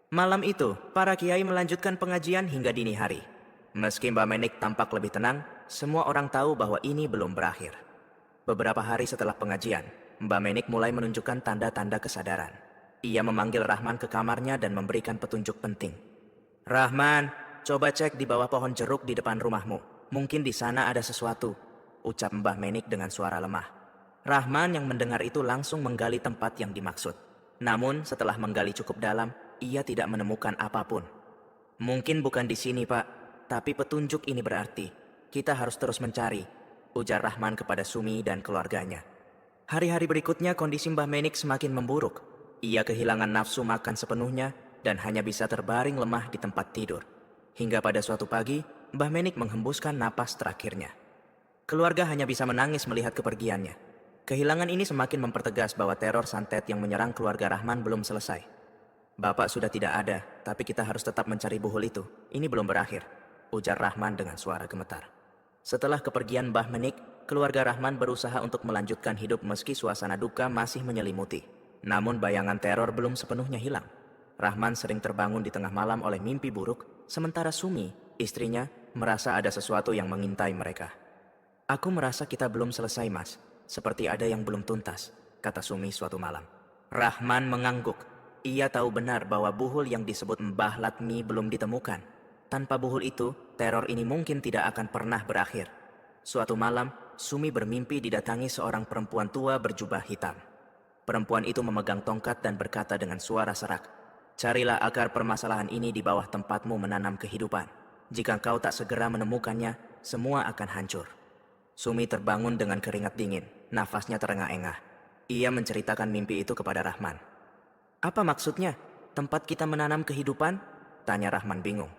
Malam itu, para kiai melanjutkan pengajian hingga dini hari. Meski Mbah Menik tampak lebih tenang, semua orang tahu bahwa ini belum berakhir. Beberapa hari setelah pengajian, Mbah Menik mulai menunjukkan tanda-tanda kesadaran. Ia memanggil Rahman ke kamarnya dan memberikan petunjuk penting. Rahman, coba cek di bawah pohon jeruk di depan rumahmu. Mungkin di sana ada sesuatu, ucap Mbah Menik dengan suara lemah. Rahman yang mendengar itu langsung menggali tempat yang dimaksud. Namun setelah menggali cukup dalam, ia tidak menemukan apapun. Mungkin bukan di sini, Pak, tapi petunjuk ini berarti kita harus terus mencari, ujar Rahman kepada Sumi dan keluarganya. Hari-hari berikutnya kondisi Mbah Menik semakin memburuk. Ia kehilangan nafsu makan sepenuhnya dan hanya bisa terbaring lemah di tempat tidur. Hingga pada suatu pagi, Mbah Menik menghembuskan napas terakhirnya. Keluarga hanya bisa menangis melihat kepergiannya. Kehilangan ini semakin mempertegas bahwa teror santet yang menyerang keluarga Rahman belum selesai. Bapak sudah tidak ada, tapi kita harus tetap mencari buhul itu. Ini belum berakhir, ujar Rahman dengan suara gemetar. Setelah kepergian Mbah Menik, keluarga Rahman berusaha untuk melanjutkan hidup meski suasana duka masih menyelimuti. Namun bayangan teror belum sepenuhnya hilang. Rahman sering terbangun di tengah malam oleh mimpi buruk, sementara Sumi, istrinya, merasa ada sesuatu yang mengintai mereka. Aku merasa kita belum selesai, Mas. Seperti ada yang belum tuntas, kata Sumi suatu malam. Rahman mengangguk. Ia tahu benar bahwa buhul yang disebut Mbah Latmi belum ditemukan. Tanpa buhul itu, teror ini mungkin tidak akan pernah berakhir. Suatu malam, Sumi bermimpi didatangi seorang perempuan tua berjubah hitam. Perempuan itu memegang tongkat dan berkata dengan suara serak, carilah akar permasalahan ini di bawah tempatmu menanam kehidupan. Jika kau tak segera menemukannya, semua akan hancur. Sumi terbangun dengan keringat dingin, nafasnya terengah-engah. Ia menceritakan mimpi itu kepada Rahman. Apa maksudnya? Tempat kita menanam kehidupan? Tanya Rahman bingung.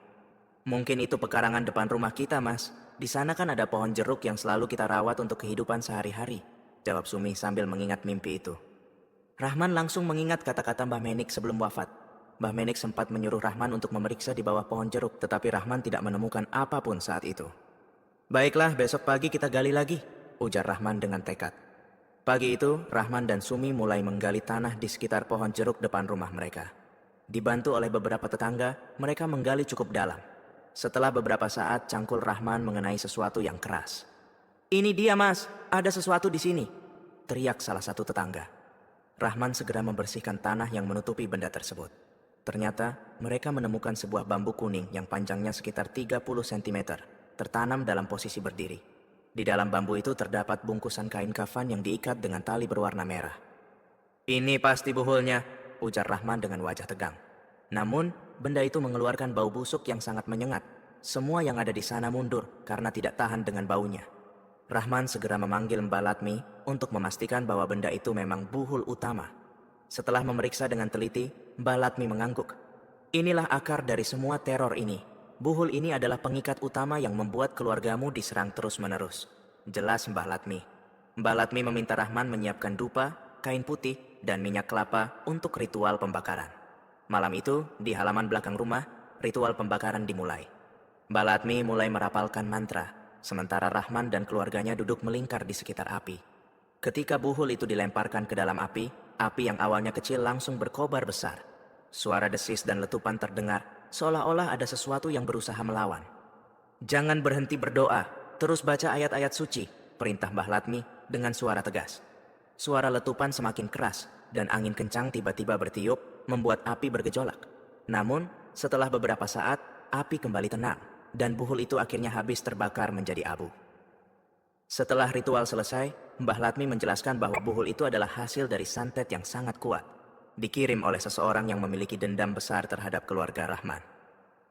Mungkin itu pekarangan depan rumah kita, Mas. Di sana kan ada pohon jeruk yang selalu kita rawat untuk kehidupan sehari-hari, jawab Sumi sambil mengingat mimpi itu. Rahman langsung mengingat kata-kata Mbah Menik sebelum wafat. Mbah Menik sempat menyuruh Rahman untuk memeriksa di bawah pohon jeruk, tetapi Rahman tidak menemukan apapun saat itu. Baiklah, besok pagi kita gali lagi, ujar Rahman dengan tekad. Pagi itu, Rahman dan Sumi mulai menggali tanah di sekitar pohon jeruk depan rumah mereka. Dibantu oleh beberapa tetangga, mereka menggali cukup dalam. Setelah beberapa saat, cangkul Rahman mengenai sesuatu yang keras. Ini dia, Mas, ada sesuatu di sini, teriak salah satu tetangga. Rahman segera membersihkan tanah yang menutupi benda tersebut. Ternyata, mereka menemukan sebuah bambu kuning yang panjangnya sekitar 30 cm, tertanam dalam posisi berdiri. Di dalam bambu itu terdapat bungkusan kain kafan yang diikat dengan tali berwarna merah. Ini pasti buhulnya, ujar Rahman dengan wajah tegang. Namun, benda itu mengeluarkan bau busuk yang sangat menyengat. Semua yang ada di sana mundur karena tidak tahan dengan baunya. Rahman segera memanggil Mbah Latmi untuk memastikan bahwa benda itu memang buhul utama. Setelah memeriksa dengan teliti, Mbah Latmi mengangguk. Inilah akar dari semua teror ini. Buhul ini adalah pengikat utama yang membuat keluargamu diserang terus-menerus. Jelas Mbah Latmi. Mbah Latmi meminta Rahman menyiapkan dupa, kain putih, dan minyak kelapa untuk ritual pembakaran. Malam itu, di halaman belakang rumah, ritual pembakaran dimulai. Mbah Latmi mulai merapalkan mantra, sementara Rahman dan keluarganya duduk melingkar di sekitar api. Ketika buhul itu dilemparkan ke dalam api yang awalnya kecil langsung berkobar besar. Suara desis dan letupan terdengar, seolah-olah ada sesuatu yang berusaha melawan. Jangan berhenti berdoa, terus baca ayat-ayat suci, perintah Mbah Latmi dengan suara tegas. Suara letupan semakin keras, dan angin kencang tiba-tiba bertiup, membuat api bergejolak. Namun, setelah beberapa saat, api kembali tenang, dan buhul itu akhirnya habis terbakar menjadi abu. Setelah ritual selesai, Mbah Latmi menjelaskan bahwa buhul itu adalah hasil dari santet yang sangat kuat, dikirim oleh seseorang yang memiliki dendam besar terhadap keluarga Rahman.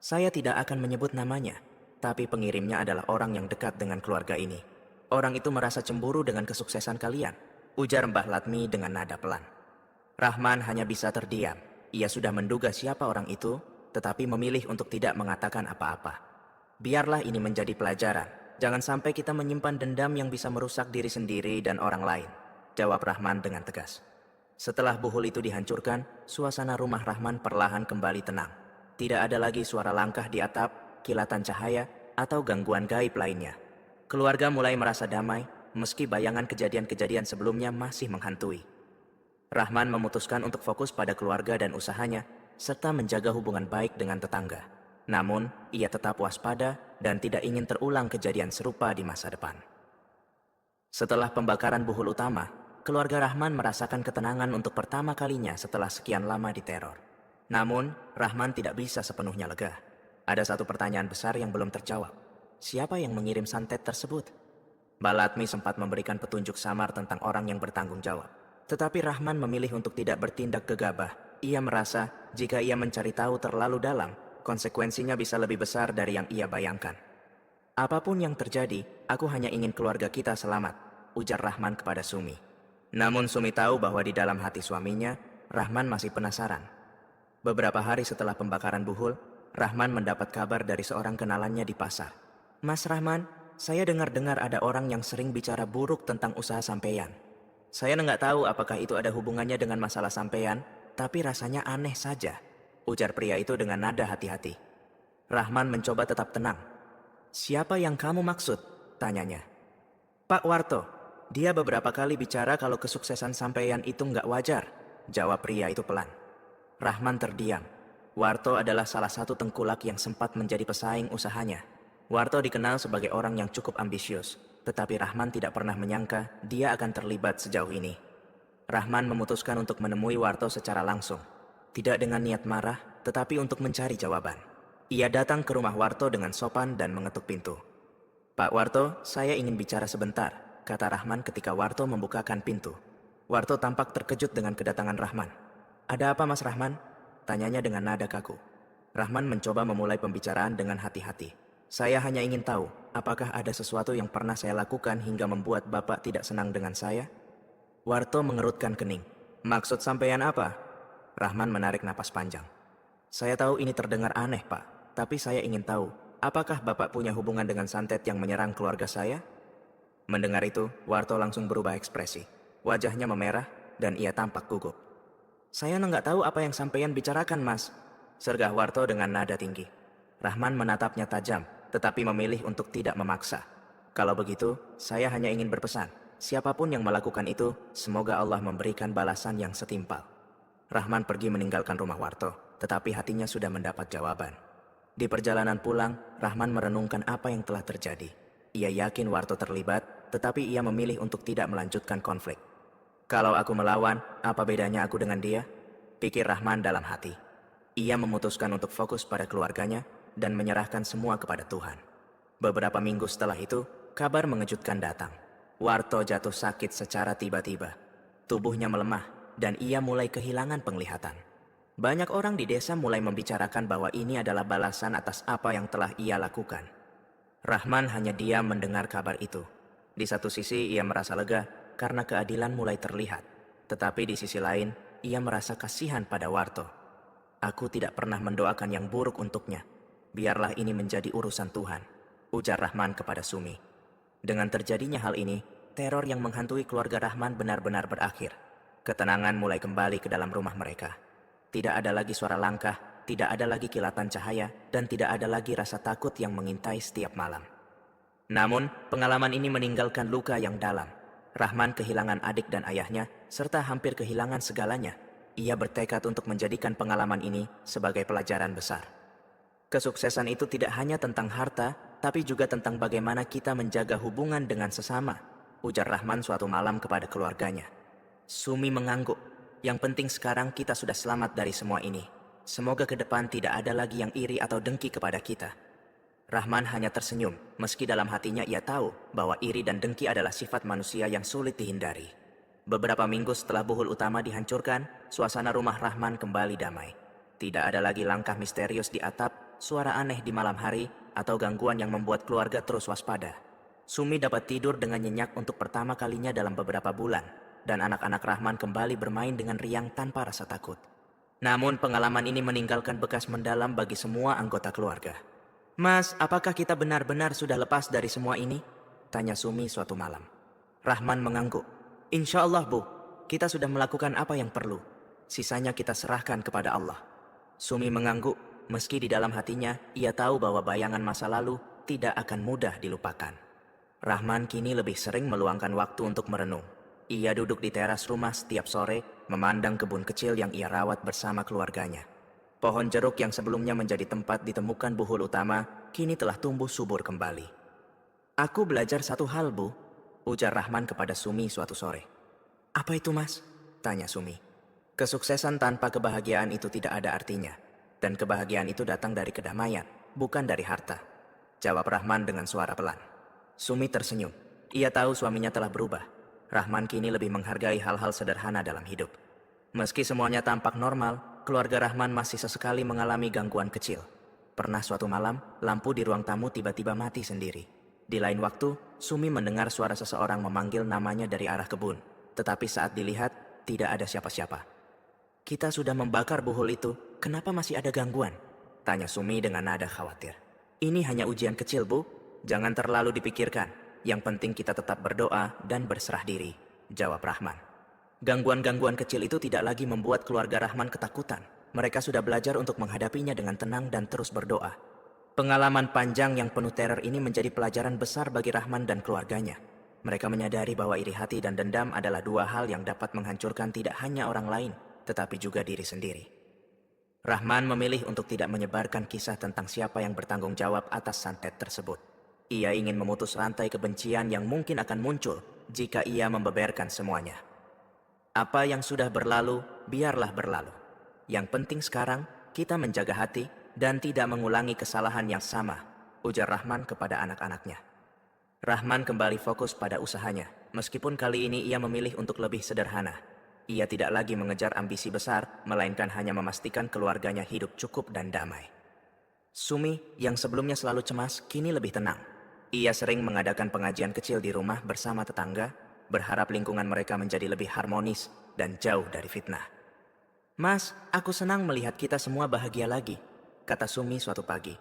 Saya tidak akan menyebut namanya, tapi pengirimnya adalah orang yang dekat dengan keluarga ini. Orang itu merasa cemburu dengan kesuksesan kalian, ujar Mbah Latmi dengan nada pelan. Rahman hanya bisa terdiam. Ia sudah menduga siapa orang itu, tetapi memilih untuk tidak mengatakan apa-apa. Biarlah ini menjadi pelajaran. Jangan sampai kita menyimpan dendam yang bisa merusak diri sendiri dan orang lain, jawab Rahman dengan tegas. Setelah buhul itu dihancurkan, suasana rumah Rahman perlahan kembali tenang. Tidak ada lagi suara langkah di atap, kilatan cahaya, atau gangguan gaib lainnya. Keluarga mulai merasa damai, meski bayangan kejadian-kejadian sebelumnya masih menghantui. Rahman memutuskan untuk fokus pada keluarga dan usahanya, serta menjaga hubungan baik dengan tetangga. Namun, ia tetap waspada dan tidak ingin terulang kejadian serupa di masa depan. Setelah pembakaran buhul utama, keluarga Rahman merasakan ketenangan untuk pertama kalinya setelah sekian lama diteror. Namun, Rahman tidak bisa sepenuhnya lega. Ada satu pertanyaan besar yang belum terjawab. Siapa yang mengirim santet tersebut? Mbah Latmi sempat memberikan petunjuk samar tentang orang yang bertanggung jawab. Tetapi Rahman memilih untuk tidak bertindak gegabah. Ia merasa jika ia mencari tahu terlalu dalam, konsekuensinya bisa lebih besar dari yang ia bayangkan. Apapun yang terjadi, aku hanya ingin keluarga kita selamat, ujar Rahman kepada Sumi. Namun Sumi tahu bahwa di dalam hati suaminya, Rahman masih penasaran. Beberapa hari setelah pembakaran buhul, Rahman mendapat kabar dari seorang kenalannya di pasar. Mas Rahman, saya dengar-dengar ada orang yang sering bicara buruk tentang usaha sampeyan. Saya nggak tahu apakah itu ada hubungannya dengan masalah sampeyan, tapi rasanya aneh saja, ujar pria itu dengan nada hati-hati. Rahman mencoba tetap tenang. Siapa yang kamu maksud? Tanyanya. Pak Warto, dia beberapa kali bicara kalau kesuksesan sampeyan itu nggak wajar, jawab pria itu pelan. Rahman terdiam. Warto adalah salah satu tengkulak yang sempat menjadi pesaing usahanya. Warto dikenal sebagai orang yang cukup ambisius, tetapi Rahman tidak pernah menyangka dia akan terlibat sejauh ini. Rahman memutuskan untuk menemui Warto secara langsung. Tidak dengan niat marah, tetapi untuk mencari jawaban. Ia datang ke rumah Warto dengan sopan dan mengetuk pintu. Pak Warto, saya ingin bicara sebentar, kata Rahman ketika Warto membukakan pintu. Warto tampak terkejut dengan kedatangan Rahman. Ada apa Mas Rahman? Tanyanya dengan nada kaku. Rahman mencoba memulai pembicaraan dengan hati-hati. Saya hanya ingin tahu, apakah ada sesuatu yang pernah saya lakukan hingga membuat Bapak tidak senang dengan saya? Warto mengerutkan kening. Maksud sampeyan apa? Rahman menarik napas panjang. Saya tahu ini terdengar aneh, Pak. Tapi saya ingin tahu, apakah Bapak punya hubungan dengan santet yang menyerang keluarga saya? Mendengar itu, Warto langsung berubah ekspresi. Wajahnya memerah dan ia tampak gugup. Saya nggak tahu apa yang sampeyan bicarakan, Mas, sergah Warto dengan nada tinggi. Rahman menatapnya tajam, tetapi memilih untuk tidak memaksa. Kalau begitu, saya hanya ingin berpesan, siapapun yang melakukan itu, semoga Allah memberikan balasan yang setimpal. Rahman pergi meninggalkan rumah Warto, tetapi hatinya sudah mendapat jawaban. Di perjalanan pulang, Rahman merenungkan apa yang telah terjadi. Ia yakin Warto terlibat, tetapi ia memilih untuk tidak melanjutkan konflik. Kalau aku melawan, apa bedanya aku dengan dia? Pikir Rahman dalam hati. Ia memutuskan untuk fokus pada keluarganya dan menyerahkan semua kepada Tuhan. Beberapa minggu setelah itu, kabar mengejutkan datang. Warto jatuh sakit secara tiba-tiba. Tubuhnya melemah dan ia mulai kehilangan penglihatan. Banyak orang di desa mulai membicarakan bahwa ini adalah balasan atas apa yang telah ia lakukan. Rahman hanya diam mendengar kabar itu. Di satu sisi ia merasa lega karena keadilan mulai terlihat. Tetapi di sisi lain, ia merasa kasihan pada Warto. Aku tidak pernah mendoakan yang buruk untuknya. Biarlah ini menjadi urusan Tuhan, ujar Rahman kepada Sumi. Dengan terjadinya hal ini, teror yang menghantui keluarga Rahman benar-benar berakhir. Ketenangan mulai kembali ke dalam rumah mereka. Tidak ada lagi suara langkah, tidak ada lagi kilatan cahaya, dan tidak ada lagi rasa takut yang mengintai setiap malam. Namun, pengalaman ini meninggalkan luka yang dalam. Rahman kehilangan adik dan ayahnya, serta hampir kehilangan segalanya. Ia bertekad untuk menjadikan pengalaman ini sebagai pelajaran besar. Kesuksesan itu tidak hanya tentang harta, tapi juga tentang bagaimana kita menjaga hubungan dengan sesama, ujar Rahman suatu malam kepada keluarganya. Sumi mengangguk. Yang penting sekarang kita sudah selamat dari semua ini. Semoga ke depan tidak ada lagi yang iri atau dengki kepada kita. Rahman hanya tersenyum, meski dalam hatinya ia tahu bahwa iri dan dengki adalah sifat manusia yang sulit dihindari. Beberapa minggu setelah buhul utama dihancurkan, suasana rumah Rahman kembali damai. Tidak ada lagi langkah misterius di atap, suara aneh di malam hari, atau gangguan yang membuat keluarga terus waspada. Sumi dapat tidur dengan nyenyak untuk pertama kalinya dalam beberapa bulan, dan anak-anak Rahman kembali bermain dengan riang tanpa rasa takut. Namun pengalaman ini meninggalkan bekas mendalam bagi semua anggota keluarga. Mas, apakah kita benar-benar sudah lepas dari semua ini? Tanya Sumi suatu malam. Rahman mengangguk. Insya Allah, Bu. Kita sudah melakukan apa yang perlu. Sisanya kita serahkan kepada Allah. Sumi mengangguk, meski di dalam hatinya ia tahu bahwa bayangan masa lalu tidak akan mudah dilupakan. Rahman kini lebih sering meluangkan waktu untuk merenung. Ia duduk di teras rumah setiap sore, memandang kebun kecil yang ia rawat bersama keluarganya. Pohon jeruk yang sebelumnya menjadi tempat ditemukan buhul utama, kini telah tumbuh subur kembali. Aku belajar satu hal, Bu, ujar Rahman kepada Sumi suatu sore. Apa itu, Mas? Tanya Sumi. Kesuksesan tanpa kebahagiaan itu tidak ada artinya. Dan kebahagiaan itu datang dari kedamaian, bukan dari harta. Jawab Rahman dengan suara pelan. Sumi tersenyum. Ia tahu suaminya telah berubah. Rahman kini lebih menghargai hal-hal sederhana dalam hidup. Meski semuanya tampak normal, keluarga Rahman masih sesekali mengalami gangguan kecil. Pernah suatu malam, lampu di ruang tamu tiba-tiba mati sendiri. Di lain waktu, Sumi mendengar suara seseorang memanggil namanya dari arah kebun. Tetapi saat dilihat, tidak ada siapa-siapa. Kita sudah membakar buhul itu, kenapa masih ada gangguan? Tanya Sumi dengan nada khawatir. Ini hanya ujian kecil, Bu. Jangan terlalu dipikirkan. Yang penting kita tetap berdoa dan berserah diri, jawab Rahman. Gangguan-gangguan kecil itu tidak lagi membuat keluarga Rahman ketakutan. Mereka sudah belajar untuk menghadapinya dengan tenang dan terus berdoa. Pengalaman panjang yang penuh teror ini menjadi pelajaran besar bagi Rahman dan keluarganya. Mereka menyadari bahwa iri hati dan dendam adalah dua hal yang dapat menghancurkan tidak hanya orang lain, tetapi juga diri sendiri. Rahman memilih untuk tidak menyebarkan kisah tentang siapa yang bertanggung jawab atas santet tersebut. Ia ingin memutus rantai kebencian yang mungkin akan muncul jika ia membeberkan semuanya. Apa yang sudah berlalu, biarlah berlalu. Yang penting sekarang, kita menjaga hati dan tidak mengulangi kesalahan yang sama, ujar Rahman kepada anak-anaknya. Rahman kembali fokus pada usahanya, meskipun kali ini ia memilih untuk lebih sederhana. Ia tidak lagi mengejar ambisi besar, melainkan hanya memastikan keluarganya hidup cukup dan damai. Sumi, yang sebelumnya selalu cemas, kini lebih tenang. Ia sering mengadakan pengajian kecil di rumah bersama tetangga, berharap lingkungan mereka menjadi lebih harmonis dan jauh dari fitnah. Mas, aku senang melihat kita semua bahagia lagi, kata Sumi suatu pagi.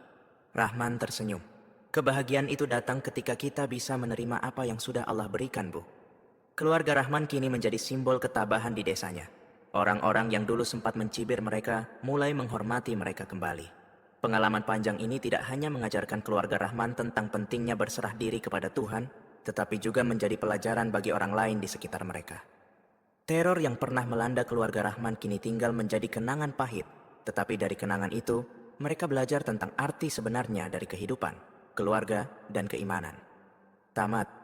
Rahman tersenyum. Kebahagiaan itu datang ketika kita bisa menerima apa yang sudah Allah berikan, Bu. Keluarga Rahman kini menjadi simbol ketabahan di desanya. Orang-orang yang dulu sempat mencibir mereka mulai menghormati mereka kembali. Pengalaman panjang ini tidak hanya mengajarkan keluarga Rahman tentang pentingnya berserah diri kepada Tuhan, tetapi juga menjadi pelajaran bagi orang lain di sekitar mereka. Teror yang pernah melanda keluarga Rahman kini tinggal menjadi kenangan pahit, tetapi dari kenangan itu, mereka belajar tentang arti sebenarnya dari kehidupan, keluarga, dan keimanan. Tamat.